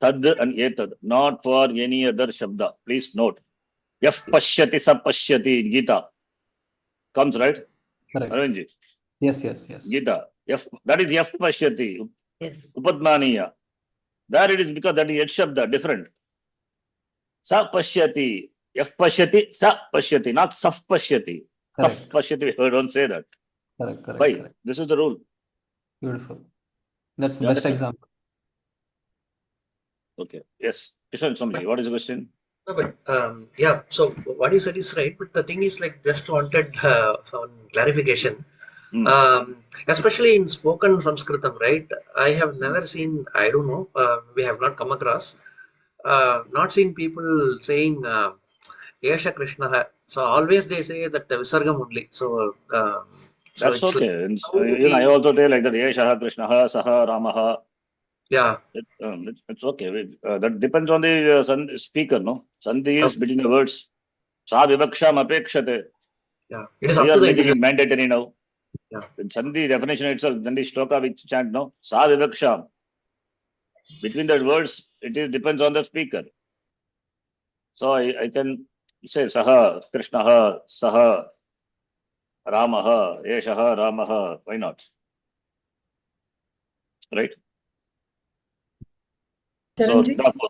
Tad and Etad, not for any other Shabda. Please note. Yaf Pashyati Sa Pashyati in Gita comes, right? Correct. Arvindji. Yes. Gita. That is Yaf Pashyati. Yes. Upadmaniya. There it is because that is Yet Shabda, different. Sa Pashyati. Yaf Pashyati, Sa Pashyati, not Saf Pashyati. Saf Pashyati, we don't say that. Correct. Why? This is the rule. Beautiful. That's the You best understand? example. Okay. Yes. Kishan Swamiji, what is the question? no, but yeah. So what you said is right. But the thing is, like, just wanted on clarification. Especially in spoken Sanskritam, right? I have never seen. I don't know. We have not come across. Not seen people saying Yesha Krishna. So always they say that Visargam only. So That's it's okay. like, And how even I also tell like that Yesha Krishna, Saha Ramaha. Yeah. It's okay. That depends on the speaker, no? Sandhi is between the words. Sa vivaksham apekshate. Yeah. It is We up are to the making individual. it mandatory now. Yeah. In Sandhi definition itself, then the shloka which chant, no? Sa vivaksham. Between the words, it depends on the speaker. So I can say Saha, Krishnaha, Saha, Ramaha, Yeshaha, Ramaha. Why not? Right? So, Charanji, therefore,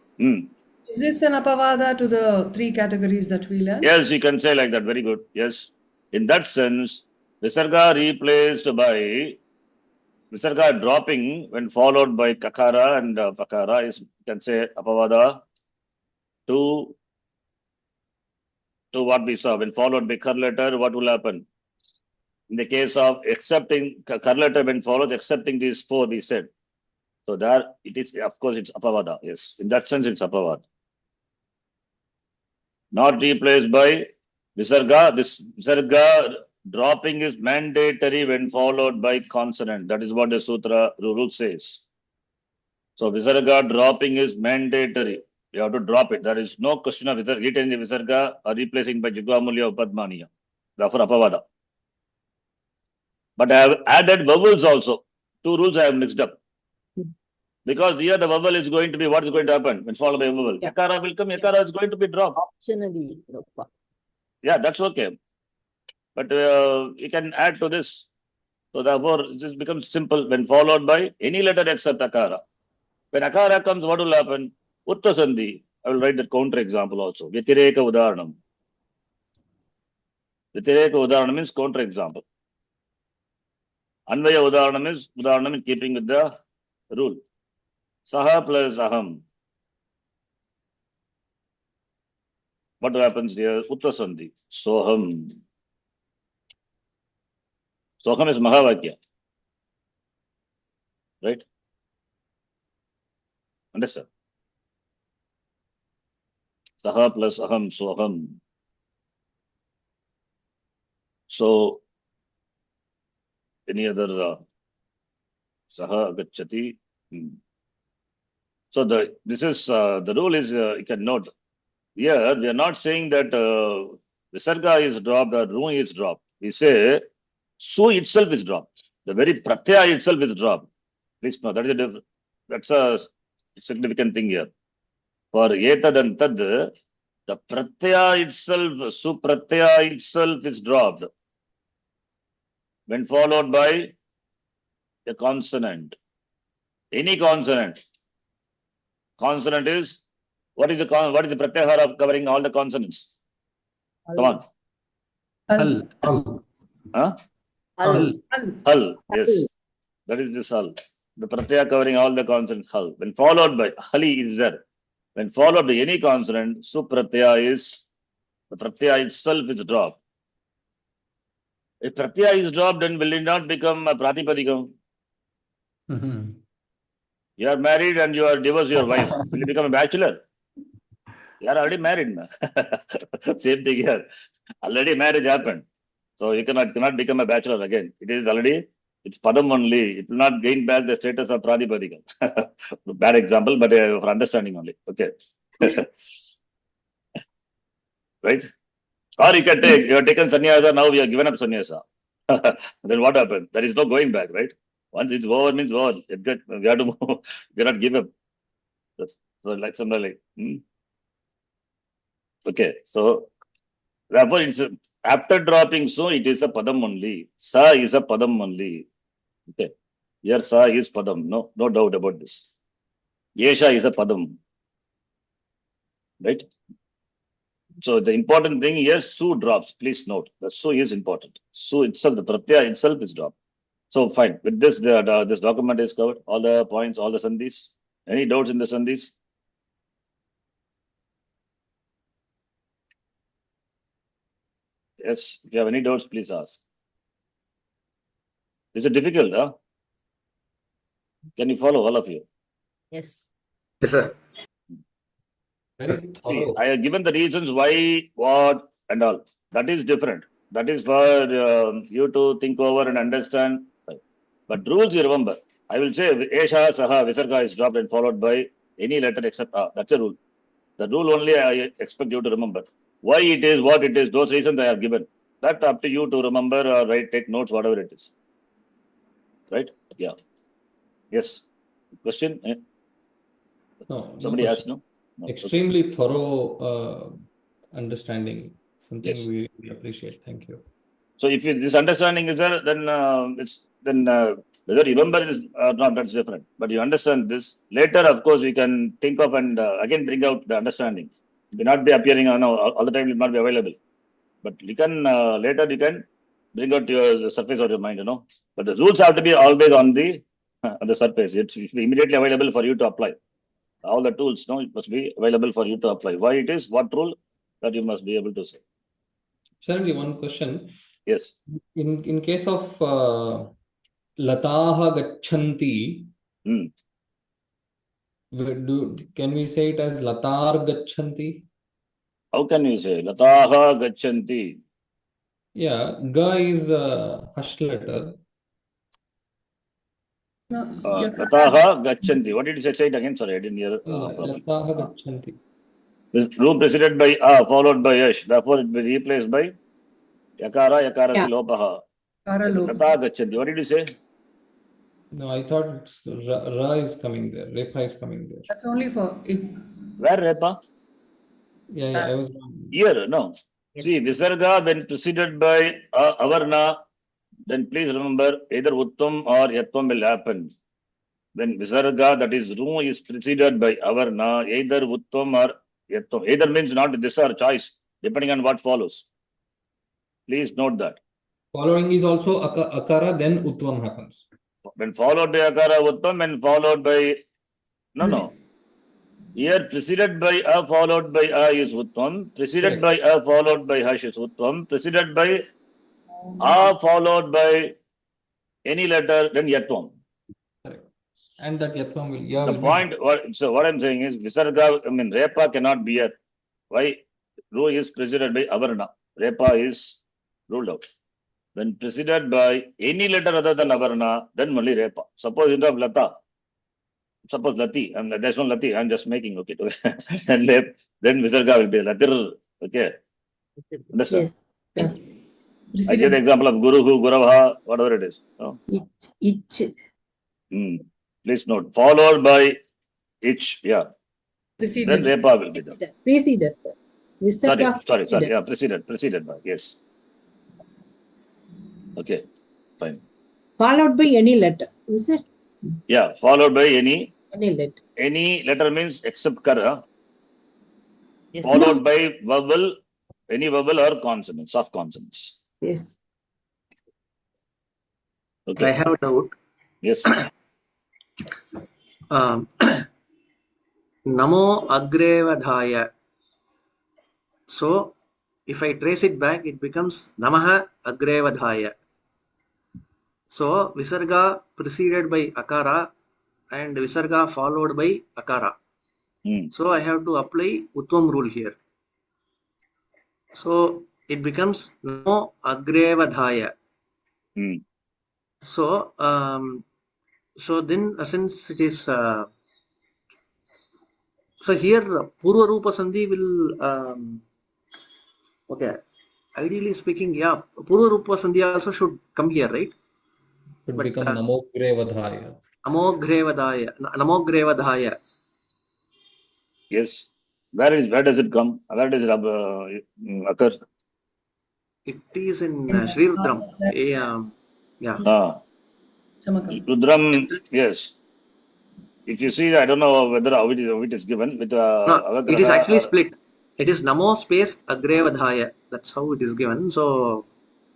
is this an apavada to the three categories that we learned? yes, you can say like that. Very good. Yes. In that sense, Visarga replaced by Visarga dropping when followed by Kakara and Pakara is, you can say, apavada to what we saw. When followed by Kar letter, what will happen? In the case of accepting Kar letter, when follows accepting these four, we said. So there it is, of course, it's apavada. Yes. In that sense, it's apavada. Not replaced by Visarga. This Visarga dropping is mandatory when followed by consonant. That is what the Sutra rule says. So Visarga dropping is mandatory. You have to drop it. There is no question of retaining the Visarga or replacing by Jugamulya or Padmaniya. Therefore, Apavada. But I have added vowels also. Two rules I have mixed up. Because here the vowel is going to be what is going to happen when followed by a vowel. Yeah. Yakara will come, Yakara is going to be dropped. Optionally. Yeah, that's okay. But we can add to this. So therefore, this becomes simple when followed by any letter except Akara. When Akara comes, what will happen? Utta Sandhi. I will write the counter example also. Vyatireka Udaranam. Vyatireka Udaranam means counter example. Anvaya Udaranam is Udaranam in keeping with the rule. Saha plus Aham. What happens here? Utta Sandhi. Soham. Soham is Mahavakya. Right? Understand? Saha plus Aham, Soham. So, any other Saha Gachati. So this is the rule is you can note here we are not saying that Visarga is dropped or Ru is dropped. We say Su itself is dropped. The very Pratyaya itself is dropped. Please know that is that's a significant thing here. For Etad and Tad, the Pratyaya itself, Su Pratyaya itself is dropped when followed by a consonant. Any consonant. Consonant is what is the pratyahara of covering all the consonants? Come on. Hal. Huh? Hal. Hal. Yes. That is this hal. The pratyaya covering all the consonants, hal. When followed by hali is there. When followed by any consonant, supratyaya is the pratyaya itself is dropped. If pratyaya is dropped, then will it not become a pratipadikam? You are married and you are divorced your wife. Will you become a bachelor? You are already married, man. Same thing here. Already marriage happened. So you cannot become a bachelor again. It is already, it's padam only. It will not gain back the status of pradipadikam. Bad example, but for understanding only. Okay. Right? Or you can take, you have taken sannyasa, now we have given up sannyasa. Then what happens? There is no going back, right? Once it's over, means over. We have to move. We cannot give up. So like something like, okay. So therefore, it's after dropping so, it is a padam only. Sa is a padam only. Okay. Here sa is padam. No doubt about this. Yesha is a padam. Right? So the important thing here, su drops. Please note the su is important. Su itself, the pratyaya itself is dropped. So fine. With this, this document is covered. All the points, all the sandhis. Any doubts in the sandhis? Yes. If you have any doubts, please ask. Is it difficult? Huh? Can you follow, all of you? Yes. Yes, sir. Very See, thorough. I have given the reasons why, what, and all. That is different. That is for you to think over and understand. But rules you remember. I will say Esha, Saha, Visarga is dropped and followed by any letter except A. That's a rule. The rule only I expect you to remember. Why it is, what it is, those reasons I have given. That up to you to remember or write, take notes, whatever it is. Right? Yeah. Yes. Question? No Somebody asked, question. no? Okay. Extremely thorough understanding. Something Yes. we appreciate. Thank you. So if this understanding is there, then whether you remember this or not, that's different. But you understand this later. Of course, we can think of and again bring out the understanding. It may not be appearing all the time. It will not be available. But you can later you can bring out your surface of your mind. But the rules have to be always on the surface. It should be immediately available for you to apply. All the tools, it must be available for you to apply. Why it is? What rule? That you must be able to say. Suddenly, one question. Yes. In case of Lataha Gachanti, can we say it as Latar Gachanti? How can you say Lataha Gachanti? Yeah, Ga is a hush letter. Lataha Gachanti. What did you say? Say it again. Sorry, I didn't hear properly. Lataha Gachanti. This rule preceded by A, followed by Yash. Therefore, it will be replaced by Yakara, Yeah. Silopaha. Paralopa. Lataha Gachanti. What did you say? No, I thought it's Ra is coming there. Repa is coming there. That's only for it. Where Repa? Yeah, I was wrong. Here, no. See, Visarga, when preceded by Avarna, then please remember either Uttam or Yattam will happen. When Visarga, that is Ru, is preceded by Avarna, either Uttam or Yattam. Either means not this or choice, depending on what follows. Please note that. Following is also Akara, then Utvam happens. When followed by Akara, Uttam, and followed by. No. Here, preceded by A, followed by A is Uttam. Preceded by A, followed by Hash is Uttam. Preceded by A, followed by any letter, then Yatvam. Correct. And that Yatvam will, the point, what I'm saying is, Visarga, Repa cannot be here. Why? Ru is preceded by Avarna. Repa is ruled out. When preceded by any letter other than Avarna, then only Repa. Suppose you have Lata. Suppose Lati. There's no Lati. I'm just making, okay. Then Visarga will be Latir. Okay. Understand? Yes. I give the example of Guruhu, Guravha, whatever it is. Ich. Please note. Followed by ich. Yeah. Preceded. Then Repa will be there. Preceded. Sorry. Yeah, preceded by. Yes. Okay. Fine. Followed by any letter. Is it? Yeah. Followed by any letter. Any letter means except kara. Yes. Followed by vowel, any vowel or consonant, soft consonants. Yes. Okay. I have a doubt. Yes. Namo agrevadhaya. So, if I trace it back, it becomes Namaha agrevadhaya. So, Visarga preceded by Akara and Visarga followed by Akara. So, I have to apply Uttam rule here. So, it becomes Namo agrevadhaya. So, so then since it is so here Purva Rupa Sandhi will okay. ideally speaking, yeah, Purva Rupa Sandhya also should come here, right? Could But become Namogre Vadhaya. Namogrevadhaya. Yes. Where does it come? Where does it occur? It is in Sri Rudram. Yeah. Chamakam. Rudram, yes. If you see, I don't know whether how it is given with No, it is actually Avagraha or split. It is Namo space Agrevadhaya. That's how it is given. So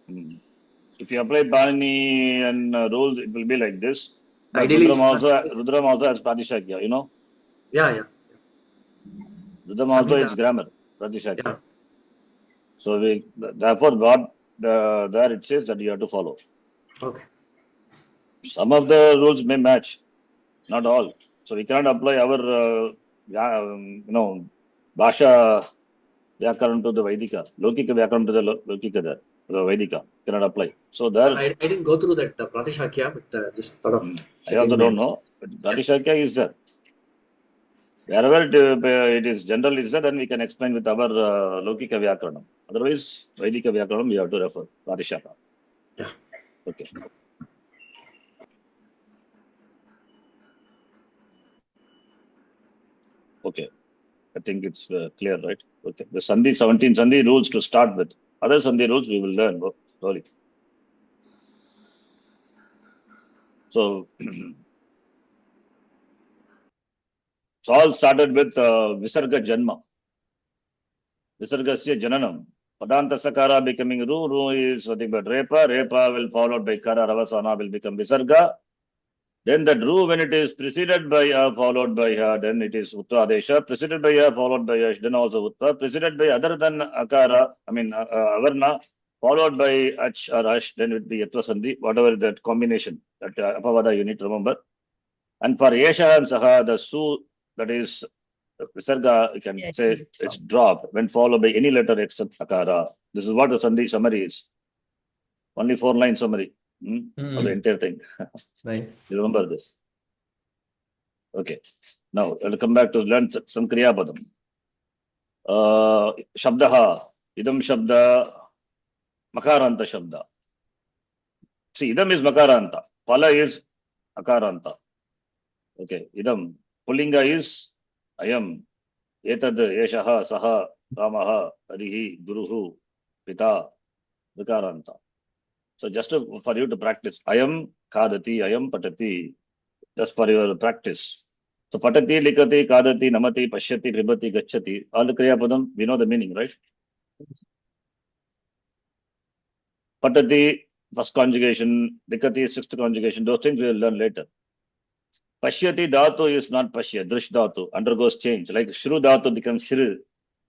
if you apply Panini and rules, it will be like this. But ideally, Rudram also has Pradishakya, you know. yeah. Rudram also Samhita. is grammar, Pradishakya. Yeah. So therefore God there it says that you have to follow. Okay. Some of the rules may match, not all. So we cannot apply our Bhasha Vyakaran to the Vedika, Lokika Vyakaran to the Lokika there, the Vedika cannot apply. So there. I didn't go through that Pratishakya, but just thought of I also don't know. But Pratishakya is there. Wherever it is general is there, then we can explain with our Lokika Vyakaranam. Otherwise, Vedika Vyakaranam we have to refer. Pratishakya. Yeah. Okay. Okay. I think it's clear, right? Okay. The 17 Sandhi rules to start with. Other Sandhi rules we will learn slowly. So, it's all started with Visarga Janma. Visargasya Jananam. Padanta Sakara becoming Ru is nothing but Repa. Repa will followed by Kara. Ravasana will become Visarga. Then the Dhru, when it is preceded by followed by then it is Uttradesha, preceded by followed by then also Utta, preceded by other than Akara, Avarna, followed by Ach or Ash, then it would be Yatva Sandhi, whatever that combination, that Apavada you need to remember. And for Yesha and Saha, the Su, that is Visarga, you can say it's dropped when followed by any letter except Akara. This is what the Sandhi summary is. Only 4-line summary of the entire thing. Nice. You remember this. Okay. Now, I'll come back to learn some Kriya Padam. Shabdaha, Idam Shabda, Makaranta Shabda. See, Idam is Makaranta. Pala is Akaranta. Okay. Idam. Pullinga is Ayam. Etad, Yeshaha, Saha, Ramaha, Harihi, Guruhu, Pita, Vikaranta. So just for you to practice. Ayam Kadati, Ayam Patati. Just for your practice. So patati, likati, kadati, namati, pashyati, pibati, gachati. All the Kriya Padam, we know the meaning, right? Patati, first conjugation, likati, sixth conjugation, those things we will learn later. Pashyati dhatu is not pashya, drish dhatu, undergoes change. Like shru dhatu becomes shri.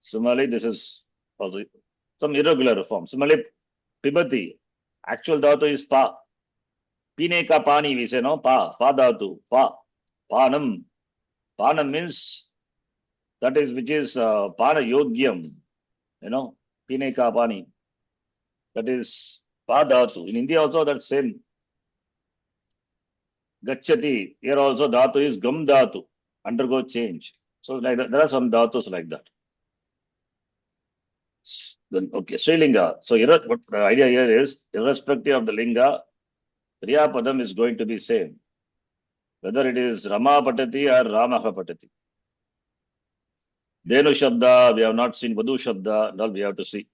Similarly, this is also some irregular form. Similarly, pibati, actual dhatu is pa. Pine ka pani, we say, no? Pa dhatu, pa. Panam. Panam means that is which is Pana Yogyam, Pineka Pani. That is Padhatu. In India also that same. Gachati. Here also Dhatu is Gam Dhatu. Undergo change. So like that, there are some Dhatus like that. Then, okay, Sri Linga. So what the idea here is, irrespective of the Linga, Kriya Padam is going to be same. Whether it is Rama Patati or Ramaha Patati. Denu Shabda, we have not seen Vadu Shabda, and all we have to see.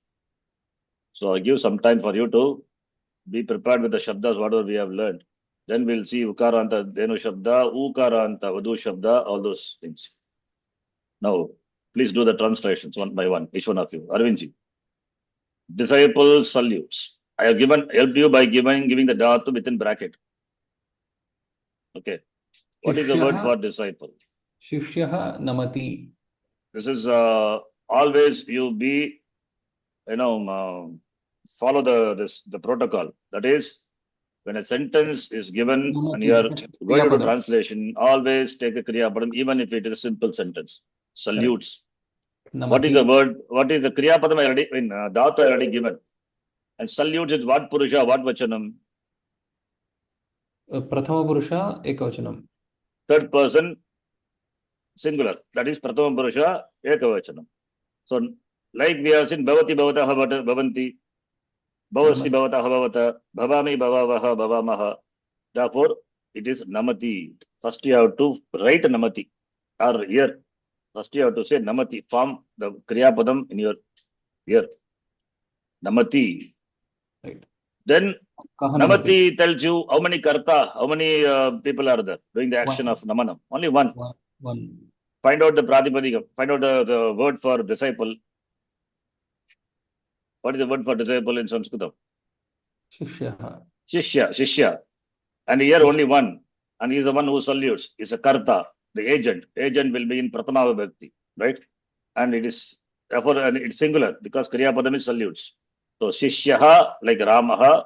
So I give some time for you to be prepared with the Shabdas, whatever we have learned. Then we'll see Ukaranta, Denu Shabda, Ukaranta, Vadu Shabda, all those things. Now, please do the translations one by one, each one of you. Arvindji. Disciple salutes. I have helped you by giving the dhatu within bracket. Okay. What is the word for disciple? Shishyaha namati. This is always you be, follow the protocol. That is, when a sentence is given and you are going to translation, always take a Kriya Padam, even if it is a simple sentence. Salutes. What is the word? What is the Kriya Padam Dhatu I already given. And salutes is what Purusha, what Vachanam? Prathama Purusha, Ekavachanam. Third person, singular. That is Prathama Purusha, Ekavachanam. So, like we have seen Bhavati, Bhavataha, Bhavanti, Bhavasi bhavata bhavata. Bhavami bhavavaha bhavamaha. Therefore, it is namati. First you have to write namati. Or here. First you have to say namati. Form the kriya padam in your ear. Namati. Right. Then Kaha namati tells you how many karta, how many people are there doing the action One. of namanam. Only one. One. Find out the pratipadika. Find out the word for disciple. What is the word for disciple in Sanskritam? Shishya. Shishya. And here only one. And he is the one who salutes. Is a karta, the agent. Agent will be in Pratama Vibhakti, right? And it is therefore it's singular because Kriya Padam is salutes. So Shishyaha like Ramaha,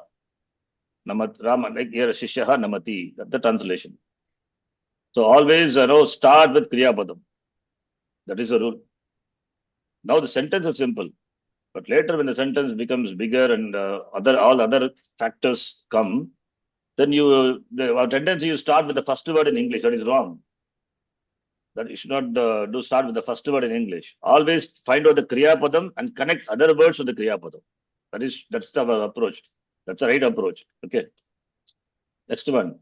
Rama like here Shishyaha Namati. That's the translation. So always start with Kriya Padam. That is the rule. Now the sentence is simple. But later when the sentence becomes bigger and all other factors come, then our tendency is start with the first word in English. That is wrong. That you should not start with the first word in English. Always find out the Kriya Padam and connect other words to the Kriya Padam. That's the approach. That's the right approach. Okay. Next one.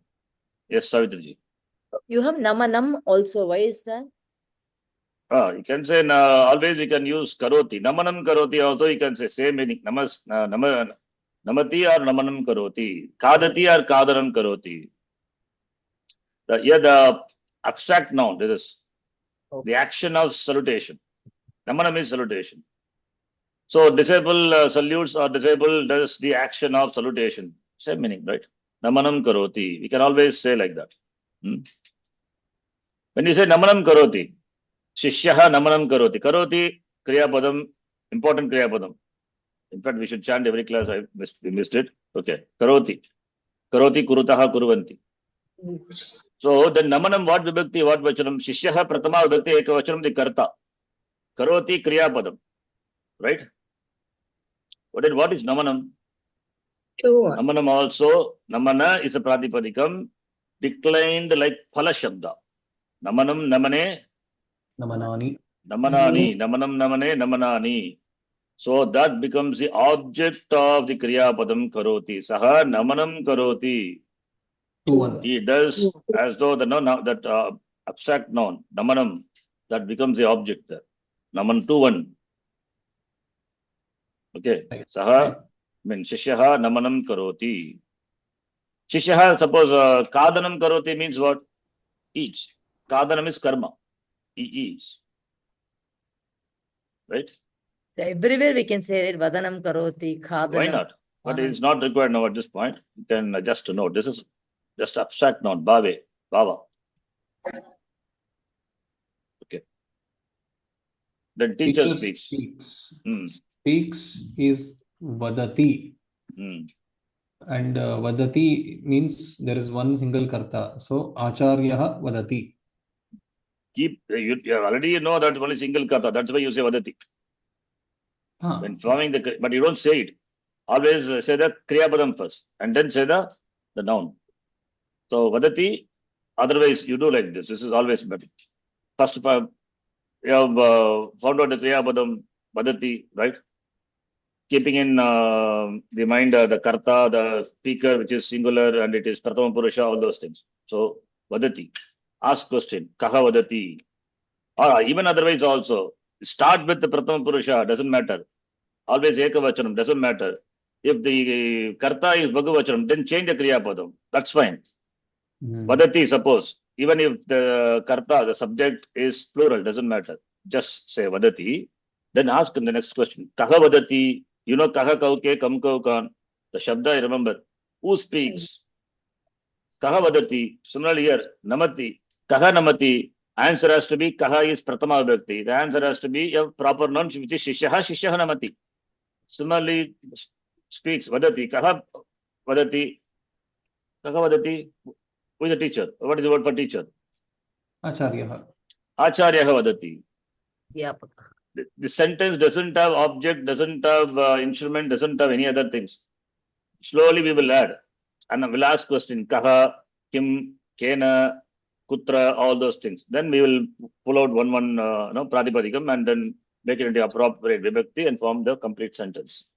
Yes, Savitriji. You have namanam also. Why is that? You can say always you can use karoti. Namanam karoti also you can say same meaning. Namati or namanam karoti. Kadati or kadanam karoti. The abstract noun, this is the action of salutation. Namanam is salutation. So disciple salutes or disciple does the action of salutation. Same meaning, right? Namanam karoti. We can always say like that. When you say namanam karoti, Shishyaha namanam karoti. Karoti, kriya padam, important kriya padam. In fact, we should chant every class. We missed it. Okay. Karoti. Karoti kurutaha kuruvanti. So then namanam what vibhakti, what vachanam? Shishyaha pratama vibhakti eka vachanam the karta. Karoti kriya padam. Right? What is namanam? Namanam also, namana is a pratipadikam declined like phala shabda. Namanam namane. Namanani. Namanani. Namanam namane namanani. So that becomes the object of the kriya padam karoti. Saha namanam karoti. He does as though that abstract noun, namanam, that becomes the object there. Naman 2-1. Okay. Saha, Shishyaha namanam karoti. Shishyaha, suppose kadanam karoti means what? Eats. Kadanam is karma. He eats. Right? So everywhere we can say it. Vadanam karoti, khadanam. Why not? But it is not required now at this point. You can just note. This is just abstract noun. Bhava. Okay. Then teacher speaks. Speaks is vadati. And vadati means there is one single karta. So acharyaha vadati. You already know that only single karta. That's why you say vadati. When forming but you don't say it. Always say the kriya padam first and then say the noun. So vadati, otherwise you do like this. This is always better. First you have found out the kriya padam vadati, right? Keeping in the mind the karta, the speaker, which is singular and it is pratama purusha, all those things. So vadati. Ask question. Kaha vadati. Or even otherwise also. Start with the pratama purusha, doesn't matter. Always ekavachanam, doesn't matter. If the karta is bhagavachanam, then change the kriya padam. That's fine. Vadati, suppose. Even if the karta, the subject is plural, doesn't matter. Just say vadati. Then ask in the next question. Kaha vadati. You know kaha kauke, kam kaukan. The shabda, remember. Who speaks? Kaha vadati. Similarly here, namati. Kaha namati. Answer has to be kaha is pratama vibhakti. The answer has to be a proper noun, which is shishyaha namati. Similarly, speaks vadati. Kaha vadati. Kaha vadati. Who is the teacher? What is the word for teacher? Acharyaha. Acharyaha vadati. Yeah. The sentence doesn't have object, doesn't have instrument, doesn't have any other things. Slowly we will add. And we'll ask question. Kaha, kim, kena, kutra, all those things. Then we will pull out one pratipadikam and then make it into appropriate vibhakti and form the complete sentence.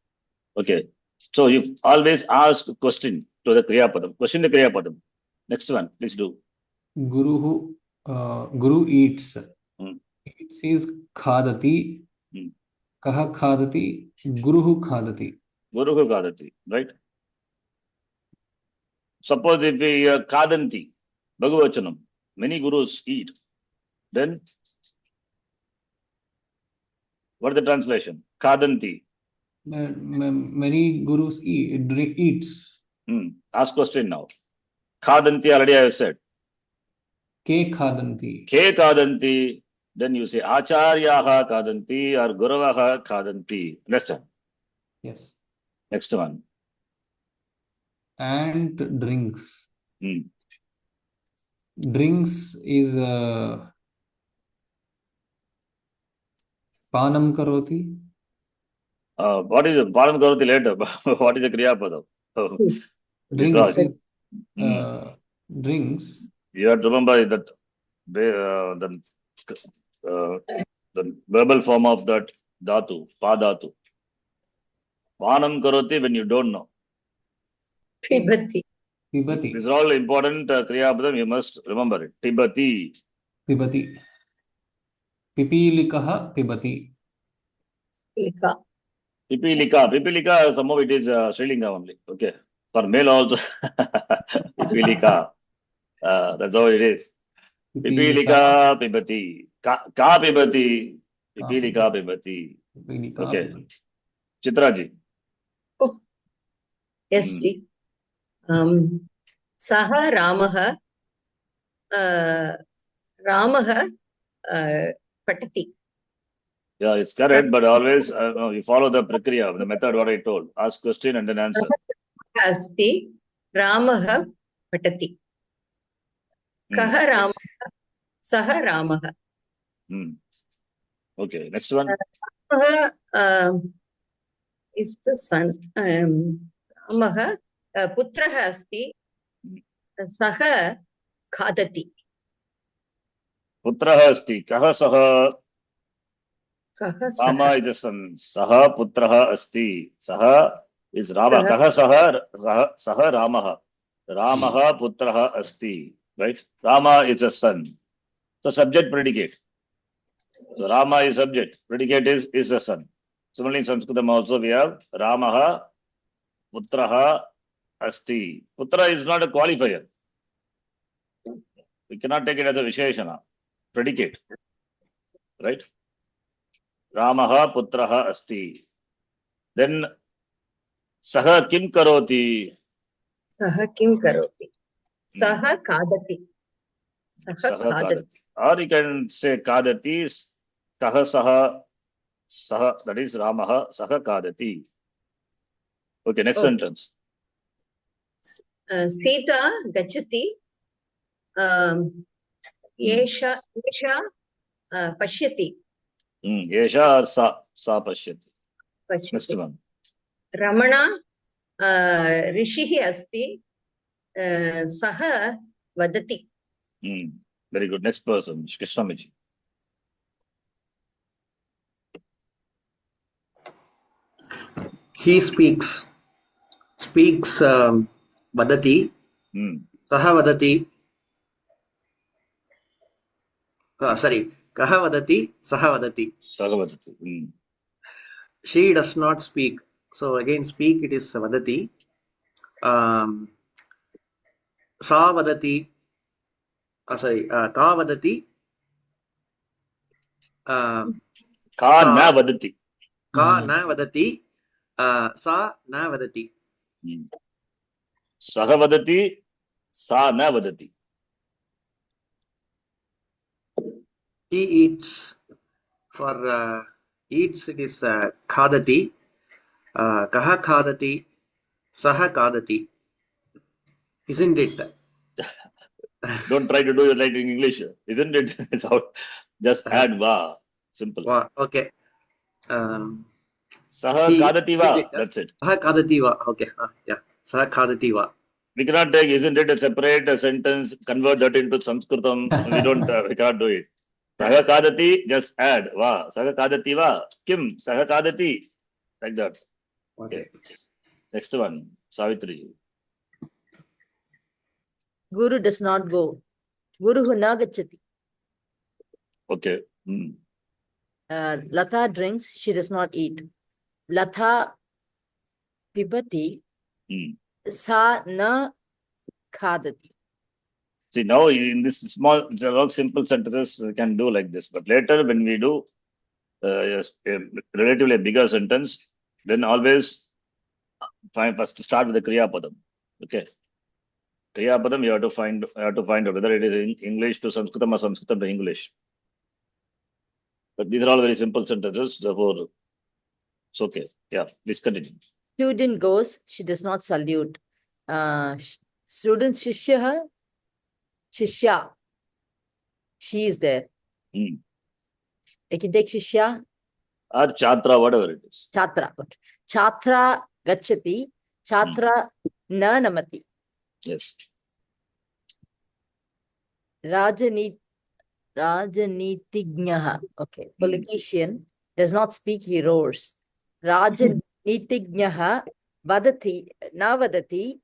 Okay. So you always ask a question to the Kriya Padam. Question the Kriya Padam. Next one, please do. Guru eats. Eats is khadati. Kaha khadati. Guruhu khadati. Guruhu khadati, right? Suppose if we kadanti, Bhagavachanam, many gurus eat, then what is the translation? Kadanti. Many gurus eats. Ask question now. Khadanti already I have said. Ke khadanti. Ke khadanti. Then you say acharyaha khadanti or guravaha khadanti. Understand? Yes. Next one. And drinks. Drinks is panam karoti. What is panam karoti later? What is the kriya padam? Drinks. Drinks. You have to remember that the verbal form of that dhatu, pa dhatu. Panam karoti when you don't know. Pibati. Pibati. These are all important kriya padam. You must remember it. Pibati. Pibati. Pipilikaha pibati. Lika. Pipilika. Pipilika, somehow it is Sri Lanka only. Okay. For male also. Pipilika. That's how it is. Pipilika pibati. Ka pibati. Pipilika pibati. Okay. Chitraji. Oh. Yes, Ji. Saha Ramaha Patati. Yeah, it's correct, but always you follow the prakriya, the method what I told. Ask question and then answer. Asti Ramaha Patati. Kaha Ramaha Saha Ramaha. Okay, next one. Ramaha is the son. Ramaha Putraha Asti Saha Khadati. Putraha asti. Kaha saha. Rama Saha. is a son. Saha putraha asti. Saha is Rama. Kaha saha. Saha Ramaha. Ramaha putraha asti. Right? Rama is a son. So subject predicate. So Rama is subject. Predicate is a son. Similarly in Sanskritam also we have Ramaha putraha asti. Putra is not a qualifier. We cannot take it as a Visheshana. Predicate. Right? Ramaha putraha asti. Then Saha kim karoti. Saha kim karoti. Saha kadati. Saha kadati. Or you can say kadati. Saha. That is Ramaha. Saha kadati. Okay, next sentence. Sita gachati. Yesha pashyati. Yesha or sa pashyati. Next one. Ramana rishihi asti. Saha vadati. Very good. Next person, Krishnamiji. He speaks vadati. Saha vadati. Sorry, kaha vadati, saha vadati. Saha vadati. She does not speak. So again, speak it is vadati. Sa vadati. Sorry, ka vadati. Ka na vadati. Ka na vadati. Sa na vadati. Saha vadati. Sa na vadati. He eats. For eats it is khadati. Kaha khadati. Saha khadati. Isn't it? Don't try to do it like in English. Isn't it? It's out. Just add va. Simple. Va. Okay. Saha kadati va. That's it. Saha kadati va. Okay. Yeah. Saha kadati va. We cannot take, isn't it, a separate sentence, convert that into Sanskritam. We cannot do it. Saha kadati, just add va. Saha kadati va. Kim. Saha kadati. Like that. Okay. Next one, Savitri. Guru does not go. Guruhu na gacchati. Okay. Lata drinks, she does not eat. Lata pipati, sa na khadati. See, now in this small, these are all simple sentences we can do like this. But later when we do yes, a relatively bigger sentence, then always first start with the Kriya Padam. Okay. Kriya Padam, you have to find out whether it is in English to Sanskritam or Sanskritam to English. But these are all very simple sentences, therefore it's okay. Yeah, please continue. Student goes, she does not salute. Student Shishya, Shishya, she is there. I can take Shishya. Or Chatra, whatever it is. Chatra. Okay. Chatra gacchati, Chatra na namati. Yes. Rajanitijnaha. Okay. Politician does not speak, he roars. Rajanitijnaha vadati, na vadati,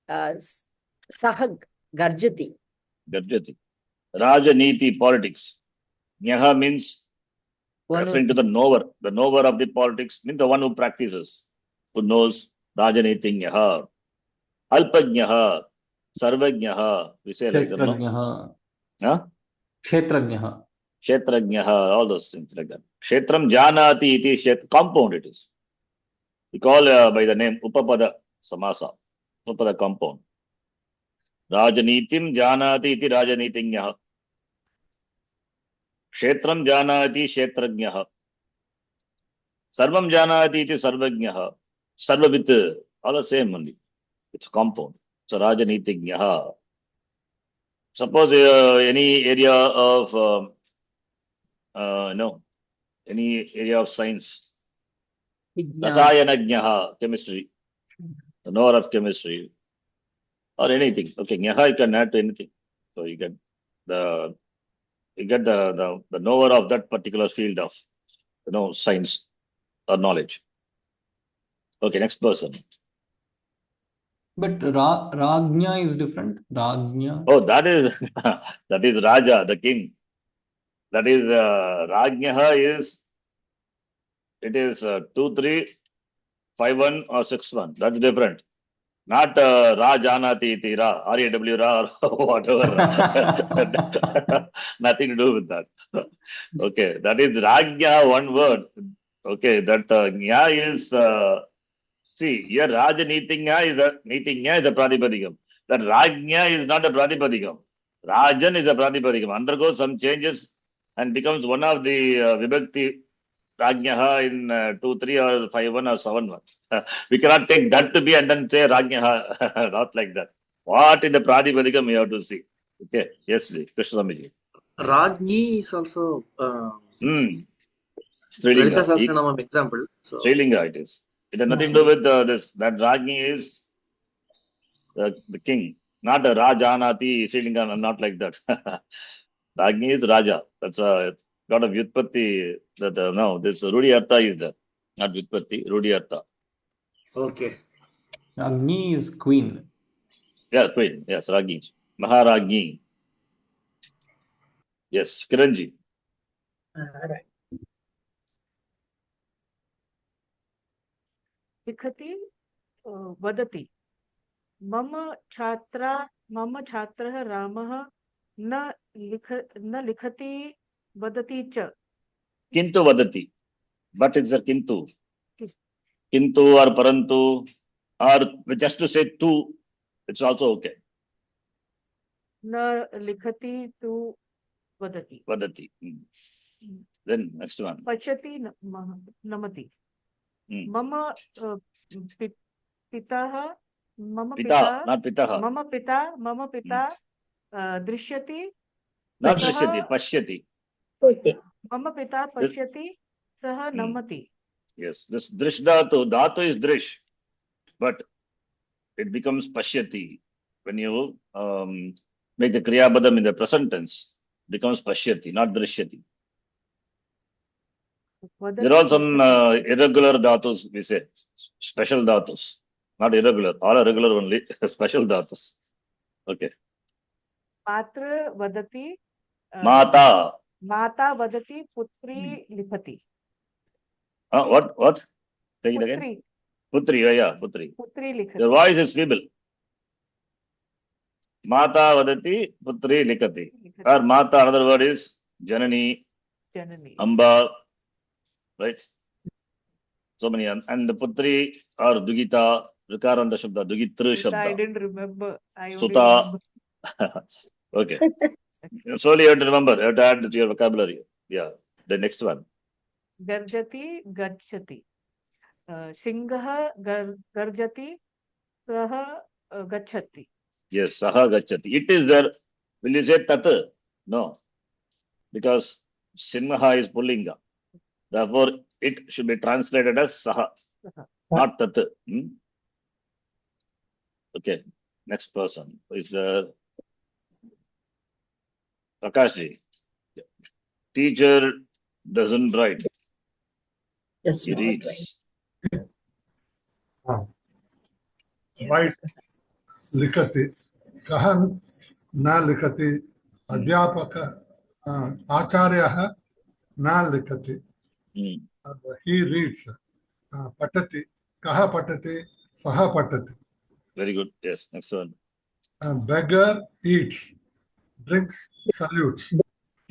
saha garjati. Garjati. Rajaniti, politics. Nyaha means referring to the knower. The knower of the politics means the one who practices, who knows. Rajaniti Nyaha. Alpajnaha. Sarvajnaha. We say like that, no? Huh? Kshetrajnaha. Kshetrajnaha, all those things like that. Kshetram janati iti compound it is. We call by the name Upapada Samasa. Upapada compound. Rajanitim janati iti Rajanitignyaha. Kshetram janati Kshetrajnaha. Sarvam janati iti Sarvajnaha. Sarvavit, all the same only. It's compound. So Rajanitignaha. Suppose any area of any area of science. Rasayanagnaha, chemistry. The knower of chemistry. Or anything. Okay, Nyaha you can add to anything. So you get the knower of that particular field of science or knowledge. Okay, next person. But Rajnya is different. Rajnya. Oh, that is Raja, the king. That is Rajnyaha is 2, 3, 5, 1 or 6, 1. That's different. Not Rajanati iti Ra, R-A-W Ra or whatever. Nothing to do with that. Okay, that is Rajnya, one word. Okay, that Nya is see here Rajanitinya is a Pratipadikam. That Rajnya is not a Pratipadikam. Rajan is a Pratipadikam. Undergoes some changes and becomes one of the Vibhakti Rajnyaha in 2, 3 or 5, 1 or 7, 1. We cannot take that to be and then say Rajnyaha. Not like that. What in the Pratipadikam we have to see. Okay. Yes, Krishnamiji. Rajni is also Strilinga. Lalita Sahasranamam example. So. Strilinga it is. It has nothing to do with this. That Rajni is the king. Not a Rajanati, Strilinga, not like that. Rajni is Raja. That's a lot of Vyutpatti. No, this Rudi Artha is there. Not Vyutpatti, Rudi Artha. Okay. Rajni is queen. Yeah, queen. Yes, Rajni. Maharajni. Yes, Kiranji. Right. लिखति वदति मम छात्रः रामः न लिखति वदति च. Kintu vadati. But it's a kintu. Kintu or parantu or just to say tu, it's also okay. न लिखति तु वदति. Vadati. Then next one. पश्यति नमति. मम पिता not pitaha. मम पिता दृश्यति. Not drishyati, pashyati. मम पिता पश्यति सः नमति. Yes, this drish dhatu is drish, but it becomes pashyati when you make the kriya padam in the present tense. Becomes pashyati, not drishyati. There are some irregular dhatus, we say, special dhatus. Not irregular. All are regular only. Special dhatus. Okay. Matra vadati. Mata. Mata vadati putri lipati. What? Say it again. Putri. Yeah, Putri. Putri likhati. Your voice is feeble. Mata vadati putri likati. Or Mata, another word is Janani, Amba, right? So many. And the Putri or Dugita, Vikaranda Shabda, Dugitru Shabda. I didn't remember. I only Suta. remember. Okay. Slowly you have to remember. You have to add to your vocabulary. Yeah. The next one. Garjati, gachati. Singha garjati, saha gachati. Yes, Saha Gachati. It is there. Will you say Tat? No. Because Simha is Pullinga. Therefore, it should be translated as Saha, not Tat. Okay. Next person is the Prakashji. Teacher doesn't write. Yes, He reads. Right. Likati. Kahan na likati. Adhyapaka. Acharyaha na likati. He reads. Patati. Kaha patati. Saha patati. Very good. Yes. Next one. Beggar eats. Drinks, salutes.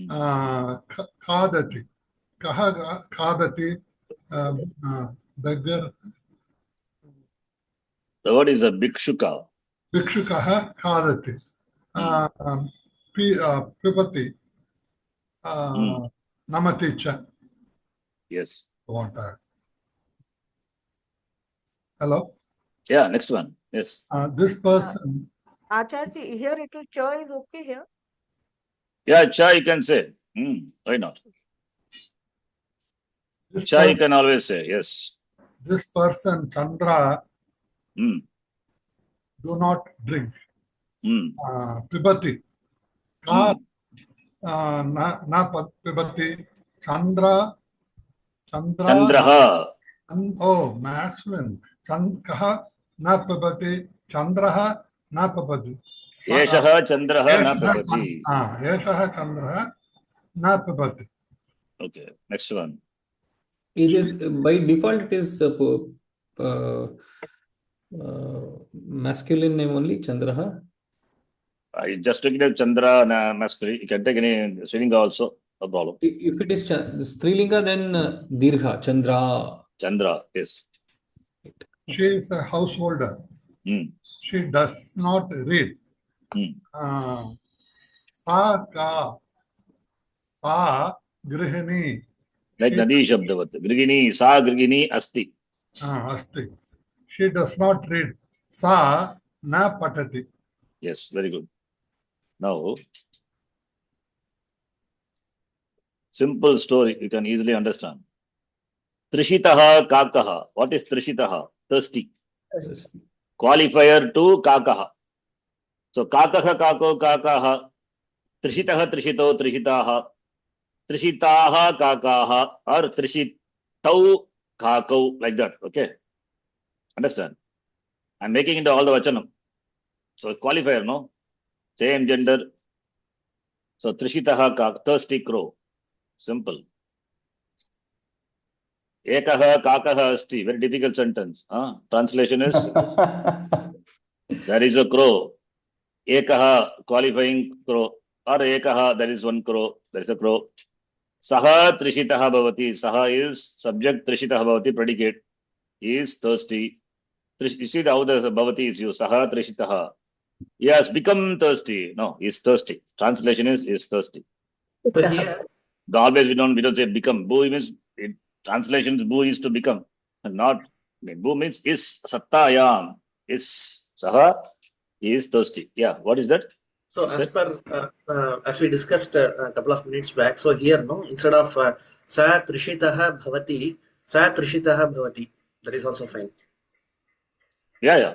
Khadati. Kaha khadati. Beggar. The word is a Bhikshuka. Bhikshukaha khadati. Pipati. Namati cha. Yes. Hello? Yeah, next one. Yes. This person. Acharji, here it will cha is okay here. Yeah, cha you can say. Why not? Cha you can always say, yes. This person, Chandra, do not drink. Pibati. Na pibati. Chandraha. Oh, masculine. Kaha na pibati. Chandraha na pibati. Yeshaha Chandraha na pibati. Yeshaha Chandraha na pibati. Okay, next one. It is by default it is masculine name only, Chandraha. I just took it Chandra masculine. You can take any Srilinga also, no problem. If it is Strilinga, then Dirgha, Chandra. Chandra, yes. She is a householder. She does not read. Sa grihini. Like Nadi Shabdavat. Grihini, Sa Grihini Asti. Asti. She does not read. Sa na patati. Yes, very good. Now, simple story, you can easily understand. Trishitaha Kakaha. What is Trishitaha? Thirsty. Qualifier to Kakaha. So, Kakaha, Kako, Kakaha. Trishitaha, Trishito, Trishitaha. Trishitaha, Kakaha. Or Trishitau, Kakau. Like that. Okay. Understand? I'm making into all the Vachanam. So, qualifier, no? Same gender. So, Trishitaha, thirsty crow. Simple. Ekaha kakaha asti. Very difficult sentence. Translation is there is a crow. Ekaha qualifying crow. Or ekaha, there is one crow. There is a crow. Saha trishitaha bhavati. Saha is subject, trishitaha bhavati predicate. He is thirsty. You see how the bhavati is used. Saha trishitaha. He has become thirsty. No, he is thirsty. Translation is thirsty. So here, always we don't say become. Bu means translations. Bu is to become, not. Bu means is sattayam. Is saha. He is thirsty. Yeah. What is that? So as per as we discussed a couple of minutes back, so here no, instead of sa trishitaha bhavati, sa trishitaha bhavati. That is also fine. Yeah.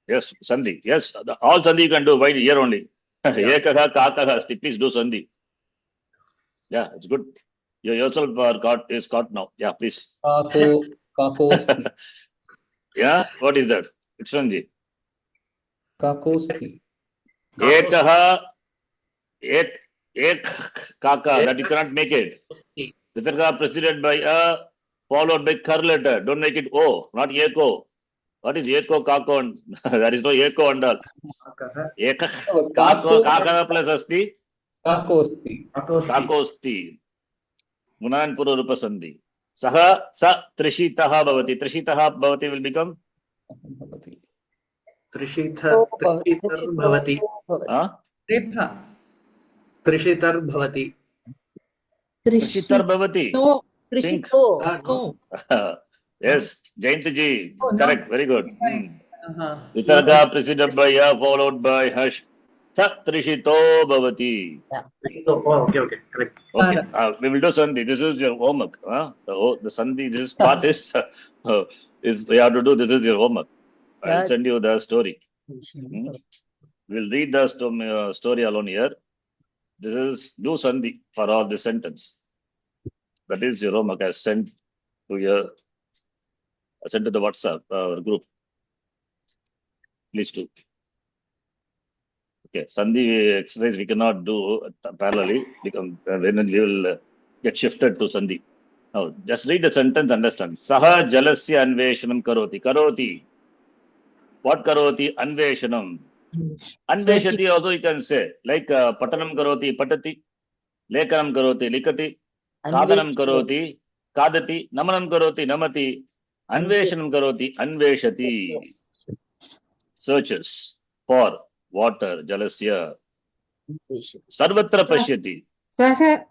Yes, Sandhi. Yes, all Sandhi you can do. Why here only? Ekaha kakaha asti. Please do Sandhi. Yeah, it's good. You yourself are caught now. Yeah, please. Kako. Yeah, what is that? Which one, Ji? Kakosti. Ekaha, ek kaka, that you cannot make it. Visarga preceded by a, followed by kar letter. Don't make it O, not eko. What is eko, kako? There is no eko and all. Ekah, kako, kaka plus asti. Kakosti. Kakosti. Gunan puro rupa sandhi. Saha, sa, trishitaha bhavati. Trishitaha bhavati will become? Trishitar bhavati. Repha. Trishitar bhavati. Trishitar bhavati. No. Think. Trishito. No. Yes, Jayanti correct. Very good. Visarga Visarga preceded by ya, followed by hash. Sa trishito bhavati. Oh, okay, correct. Okay, we will do Sandhi. This is your homework. The Sandhi, this part is we have to do. This is your homework. I'll send you the story. We'll read the story alone here. This is do Sandhi for all the sentence. That is your homework. I sent to your. I sent to the WhatsApp group. Please do. Okay, Sandhi exercise we cannot do parallelly because then we will get shifted to Sandhi. Now, just read the sentence, understand. Saha jalasya anveshanam karoti. Karoti. What karoti? Anveshanam. Anveshati also you can say. Like patanam karoti, patati. Lekanam karoti, likati. Kadanam karoti, kadati. Namanam karoti, namati. Anveshanam karoti, anveshati. Searches for water, jalasya. Sarvatra pashyati. Saha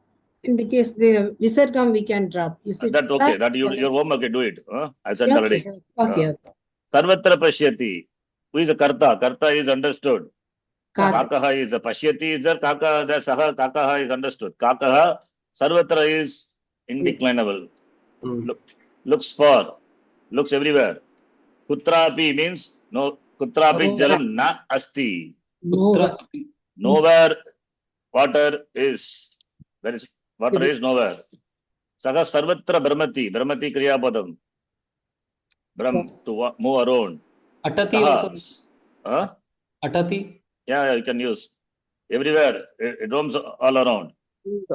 indicates the visargam we can drop. Is it That's okay. That your homework, do it. I said already. Okay. Sarvatra pashyati. Who is a karta? Karta is understood. Kakaha is a pashyati is there. Kaka, there saha, kakaha is understood. Kakaha, sarvatra is indeclinable. Looks for, looks everywhere. Kutrapi means no. Kutrapi jalam na asti. Nowhere water is. There is water is nowhere. Saga sarvatra brahmati. Brahmati kriya padam. Brahm to move around. Atati also. Atati. Yeah, you can use. Everywhere. It roams all around.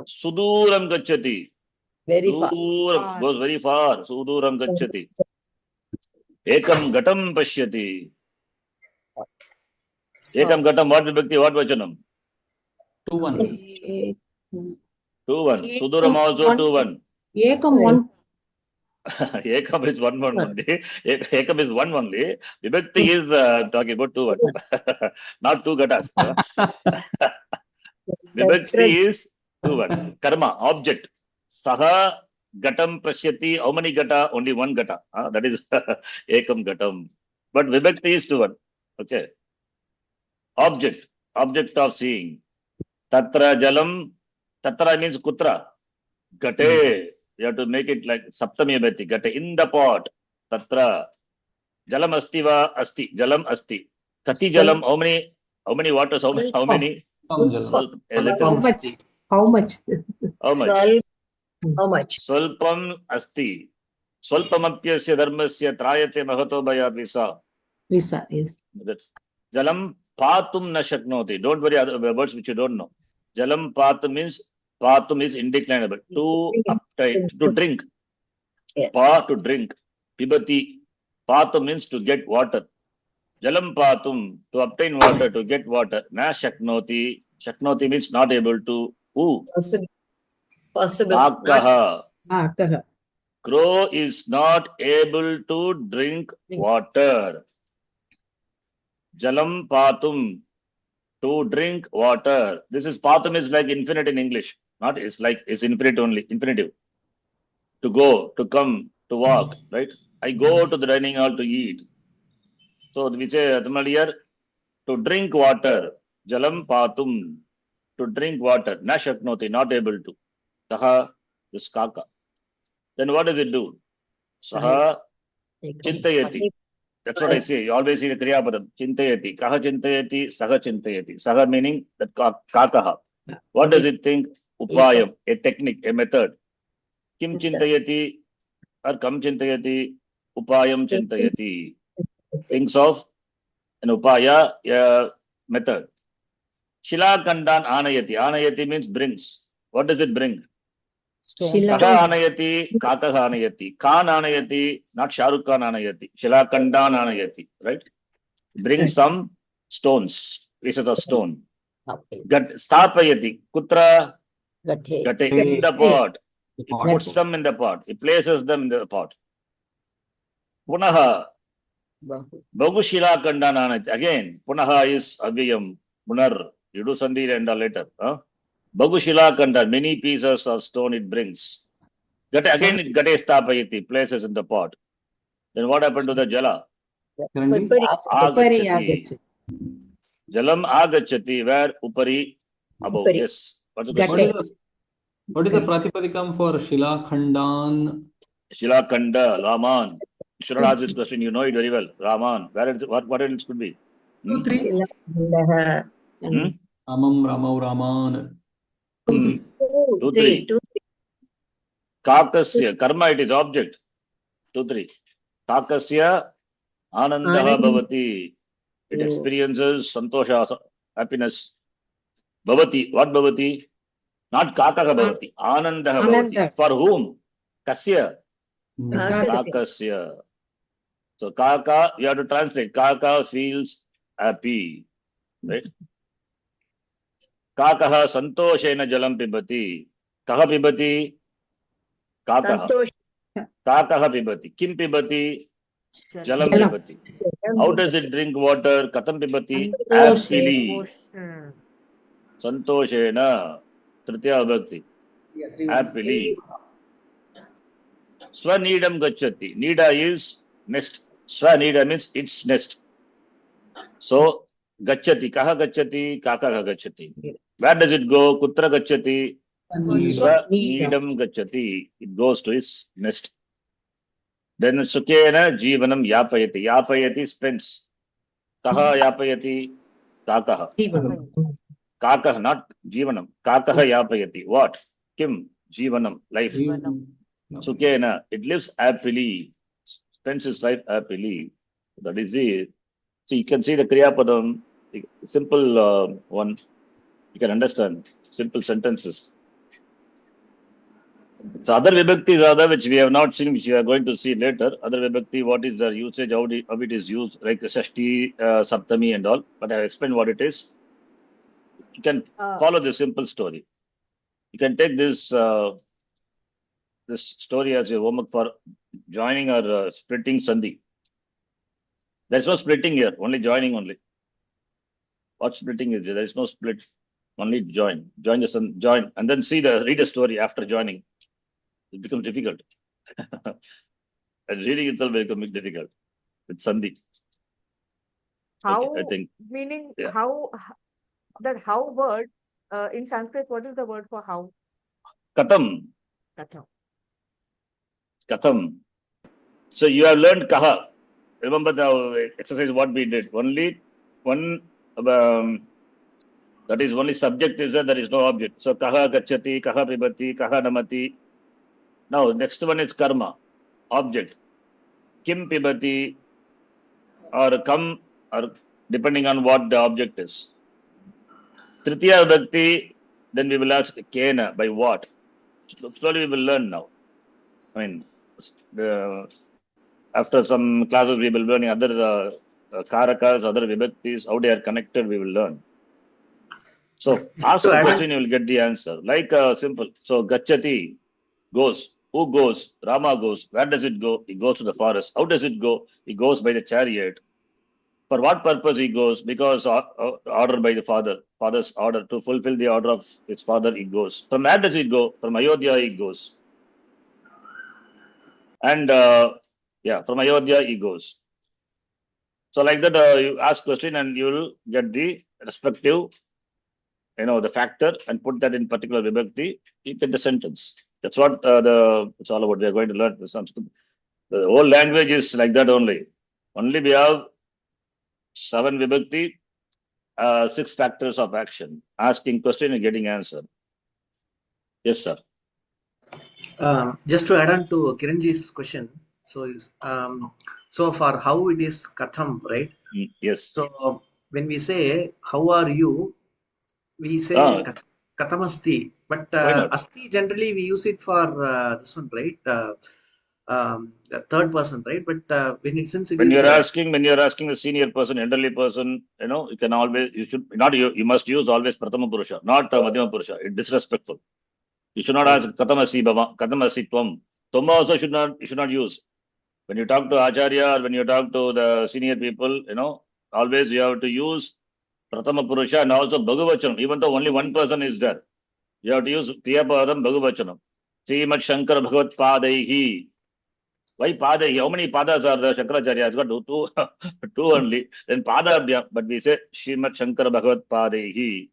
Suduram gacchati. Very far. Goes very far. Suduram gacchati. Ekam gatam pashyati. Ekam gatam, what vibhakti, what vachanam? 2-1. 2-1. Suduram also 2-1. Ekam 1. Ekam is 1-1 only. Ekam is 1 only. Vibhakti is talking about 2-1. Not 2 gatas. Vibhakti is 2-1. Karma, object. Saha gatam pashyati. How many gata? Only 1 gata. That is ekam gatam. But vibhakti is 2-1. Okay. Object of seeing. Tatra jalam. Tatra means kutra. Gate. You have to make it like Saptami Abhati. Gate in the pot. Tatra. Jalam asti va asti. Jalam asti. Kati jalam. How many waters? How many? How much? Swalpam asti. Swalpamapyasya dharmasya trayate mahato bhaya visa. Visa, yes. That's jalam patum na shaknoti. Don't worry other words which you don't know. Jalam patum is indeclinable. To uptight, to drink. Yes. Pa to drink. Pibati. Patum means to get water. Jalam patum, to obtain water, to get water. Na shaknoti. Shaknoti means not able to. Who? Possible. Kakaha. Kaha. Crow is not able to drink water. Jalam patum, to drink water. This is patum is like infinite in English. Not it's like it's infinite only. Infinitive. To go, to come, to walk. Right? I go to the dining hall to eat. So we say here to drink water. Jalam patum, to drink water. Na shaknoti, not able to. Saha, this kaka. Then what does it do? Saha chintayati. That's what I say. You always see the kriya padam. Chintayati. Kaha chintayati, saha chintayati. Saha meaning that kakaha. What does it think? Upayam, a technique, a method. Kim chintayati or kam chintayati, upayam chintayati. thinks of an upaya, a method. Shilakandan anayati. Anayati means brings. What does it bring? Kaha anayati, kakaha anayati. Khan anayati, not Shahrukh Khan anayati. Shilakandan anayati, right? Brings some stones, pieces of stone. Stapayati, kutra, gate, in the pot. He puts them in the pot. He places them in the pot. Punaha, Bagushila Kandananat. Again, Punaha is Avyam, Punar. You do Sandhi and later. Bagushila Kandan, many pieces of stone it brings. Again, it Gate Stapayati, places in the pot. Then what happened to the Jala? Agachati. Jalam Agachati, where Upari, above. Yes. What's the question? What is the Pratipadikam for Shilakhandan? Shilakanda, Raman. You should not ask this question. You know it very well. Raman. What else could be? 2, 3. Ramam, Ramau, Raman. 2, 3. 2, 3. Kakasya. Karma, it is object. 2, 3. Kakasya Anandaha Bhavati. It experiences Santosha, happiness. Bhavati. What Bhavati? Not Kakaha Bhavati. Anandaha Bhavati. For whom? Kasya. Kakasya. So Kaka, you have to translate. Kaka feels happy. Right? Kakaha Santoshena Jalam Pibati. Kaha Pibati? Kakaha. Kakaha Pibati. Kim Pibati? Jalam Pibati. How does it drink water? Katam Pibati? Happily. Santoshena. Tritiya Bhakti. Happily. Swanidam Gachati. Nida is nest. Swanida means its nest. So, Gachati. Kaha Gachati? Kakaha Gachati. Where does it go? Kutra Gachati? Swanidam Gachati. It goes to its nest. Then Sukena Jivanam Yapayati. Yapayati spends. Kaha Yapayati? Kakaha. Kakaha, not Jivanam. Kakaha Yapayati. What? Kim? Jivanam. Life. Sukena. It lives happily. Spends his life happily. That is it. So you can see the Kriya Padam, simple one. You can understand. Simple sentences. So other vibhaktis are there which we have not seen, which we are going to see later. Other vibhakti, what is their usage, how it is used, like Shashti, Saptami and all. But I have explained what it is. You can follow the simple story. You can take this this story as your homework for joining or splitting Sandhi. There is no splitting here, only joining only. What splitting is there? There is no split, only join. Join the Sandhi, join, and then read the story after joining. It becomes difficult. And reading itself becomes difficult with Sandhi. How, okay, I think. Meaning, yeah. That how word, in Sanskrit, what is the word for how? Katam. Katham. Katham. So you have learned Kaha. Remember the exercise what we did. Only one, that is only subject is there is no object. So Kaha Gachati, Kaha Pibati, Kaha Namati. Now next one is Karma. Object. Kim Pibati or Kam, or depending on what the object is. Tritiya Bhakti, then we will ask Kena, by what? Slowly we will learn now. I mean, after some classes we will learn other Karakas, other Vibhaktis, how they are connected, we will learn. So ask a question, you will get the answer. Like simple. So Gachati, goes. Who goes? Rama goes. Where does it go? He goes to the forest. How does it go? He goes by the chariot. For what purpose he goes? Because order by the father's order, to fulfill the order of his father, he goes. From where does he go? From Ayodhya he goes. And from Ayodhya he goes. So like that, you ask question and you will get the respective, the factor, and put that in particular vibhakti. You get the sentence. That's what it's all about. We are going to learn Sanskrit. The whole language is like that only. Only we have 7 vibhakti, 6 factors of action. Asking question and getting answer. Yes, sir. Just to add on to Kiranji's question, so So for how it is katham, right? Yes. So when we say how are you, we say katham asti, but asti generally we use it for this one, right? The third person, right? But when when you're asking a senior person, elderly person, you can always, you must use always Prathama Purusha, not Madhyama Purusha. It's disrespectful. You should not ask Katamasi Bhava, Katamasi Tvam. Tvam also you should not use. When you talk to Acharya or when you talk to the senior people, always you have to use Prathama Purusha and also Bhagavachanam, even though only one person is there. You have to use Kriyapadam Bhagavachanam. Srimad Shankara Bhagavat Padaihi. Why Padaihi? How many Padas are there? Shankaracharya has got two only. Then Padabhya, but we say Srimad Shankara Bhagavat Padaihi.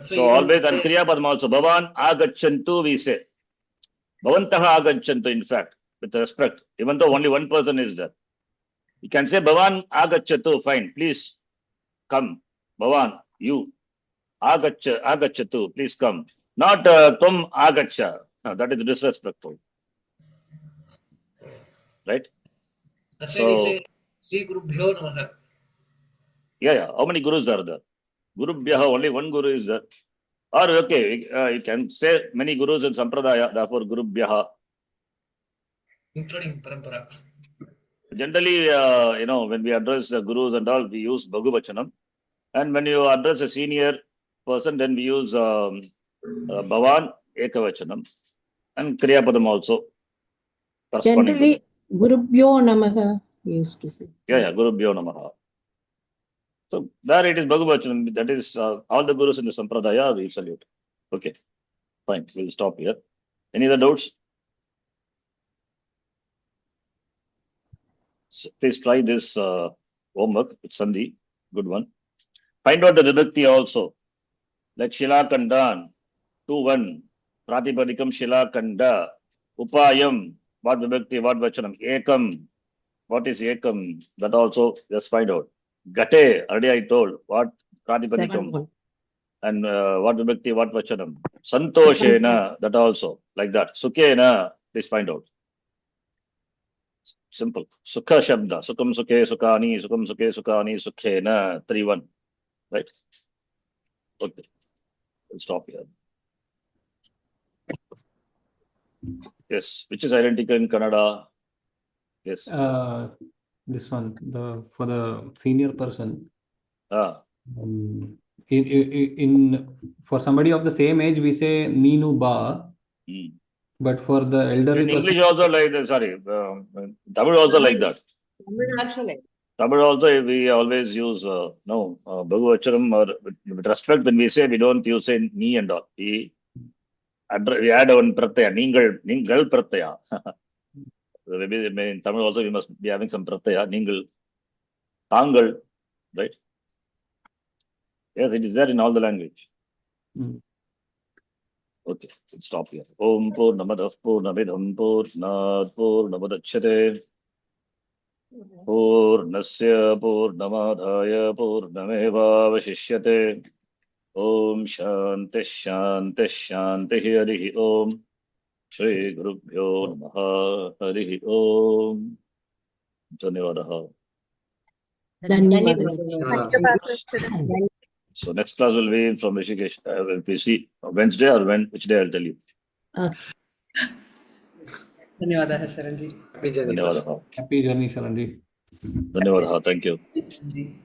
So always and Kriyapadam also. Bhavan Agachantu we say. Bhavantaha Agachantu, in fact, with respect, even though only one person is there. You can say Bhavan Agachatu, fine, please come. Bhavan, you. Agachatu, please come. Not Tum Agacha. No, that is disrespectful. Right? That's why we say Sri Gurubhyo Namaha. Yeah. How many gurus are there? Gurubhyaha, only one guru is there. Or okay, you can say many gurus in Sampradaya, therefore Gurubhyaha. Including Parampara. Generally, when we address the gurus and all, we use Bhagavachanam. And when you address a senior person, then we use Bhavan Ekavachanam and Kriyapadam also. Generally, Gurubhyo Namaha used to say. Yeah, Gurubhyo Namaha. So there it is Bhagavachanam. That is all the gurus in the Sampradaya, we salute. Okay, fine. We'll stop here. Any other doubts? So please try this homework with Sandhi. Good one. Find out the Vibhakti also. Like Shilakandan, 2-1. Pratipadikam Shilakanda. Upayam. What Vibhakti, what Vachanam? Ekam. What is Ekam? That also just find out. Gate, already I told. What Pratipadikam? And what Vibhakti, what Vachanam? Santoshena, that also. Like that. Sukhena, please find out. Simple. Sukha Shabda. Sukham Sukhe Sukhani. Sukham Sukhe Sukhani. Sukhena. 3-1. Right? Okay. We'll stop here. Yes. Which is identical in Kannada? Yes. This one, for the senior person. For somebody of the same age, we say Ninu Ba. But for the elderly in person, English also like that. Sorry, Tamil also like that. Tamil also we always use Bhagavachanam or with respect when we say we don't use say ni and all. We add one pratyaya, ningal pratyaya. Maybe in Tamil also we must be having some pratyaya, ningal, tangal, right? Yes, it is there in all the language. Okay, let's stop here. Om Purnamadav Purnamidham Purnat Purnamudachyate Purnasya Purnamadhaya Purnamevavashishyate Om Shanti Shanti Shanti Harihi Om Shri Gurubhyo Namaha Harihi Om Dhanyavadaha. So next class will be from Rishikesh. We see Wednesday or which day I'll tell you. धन्यवादः Sharanji. Happy journey. Happy journey, Sharanji. Dhanyavadaha. Thank you. Sharanji.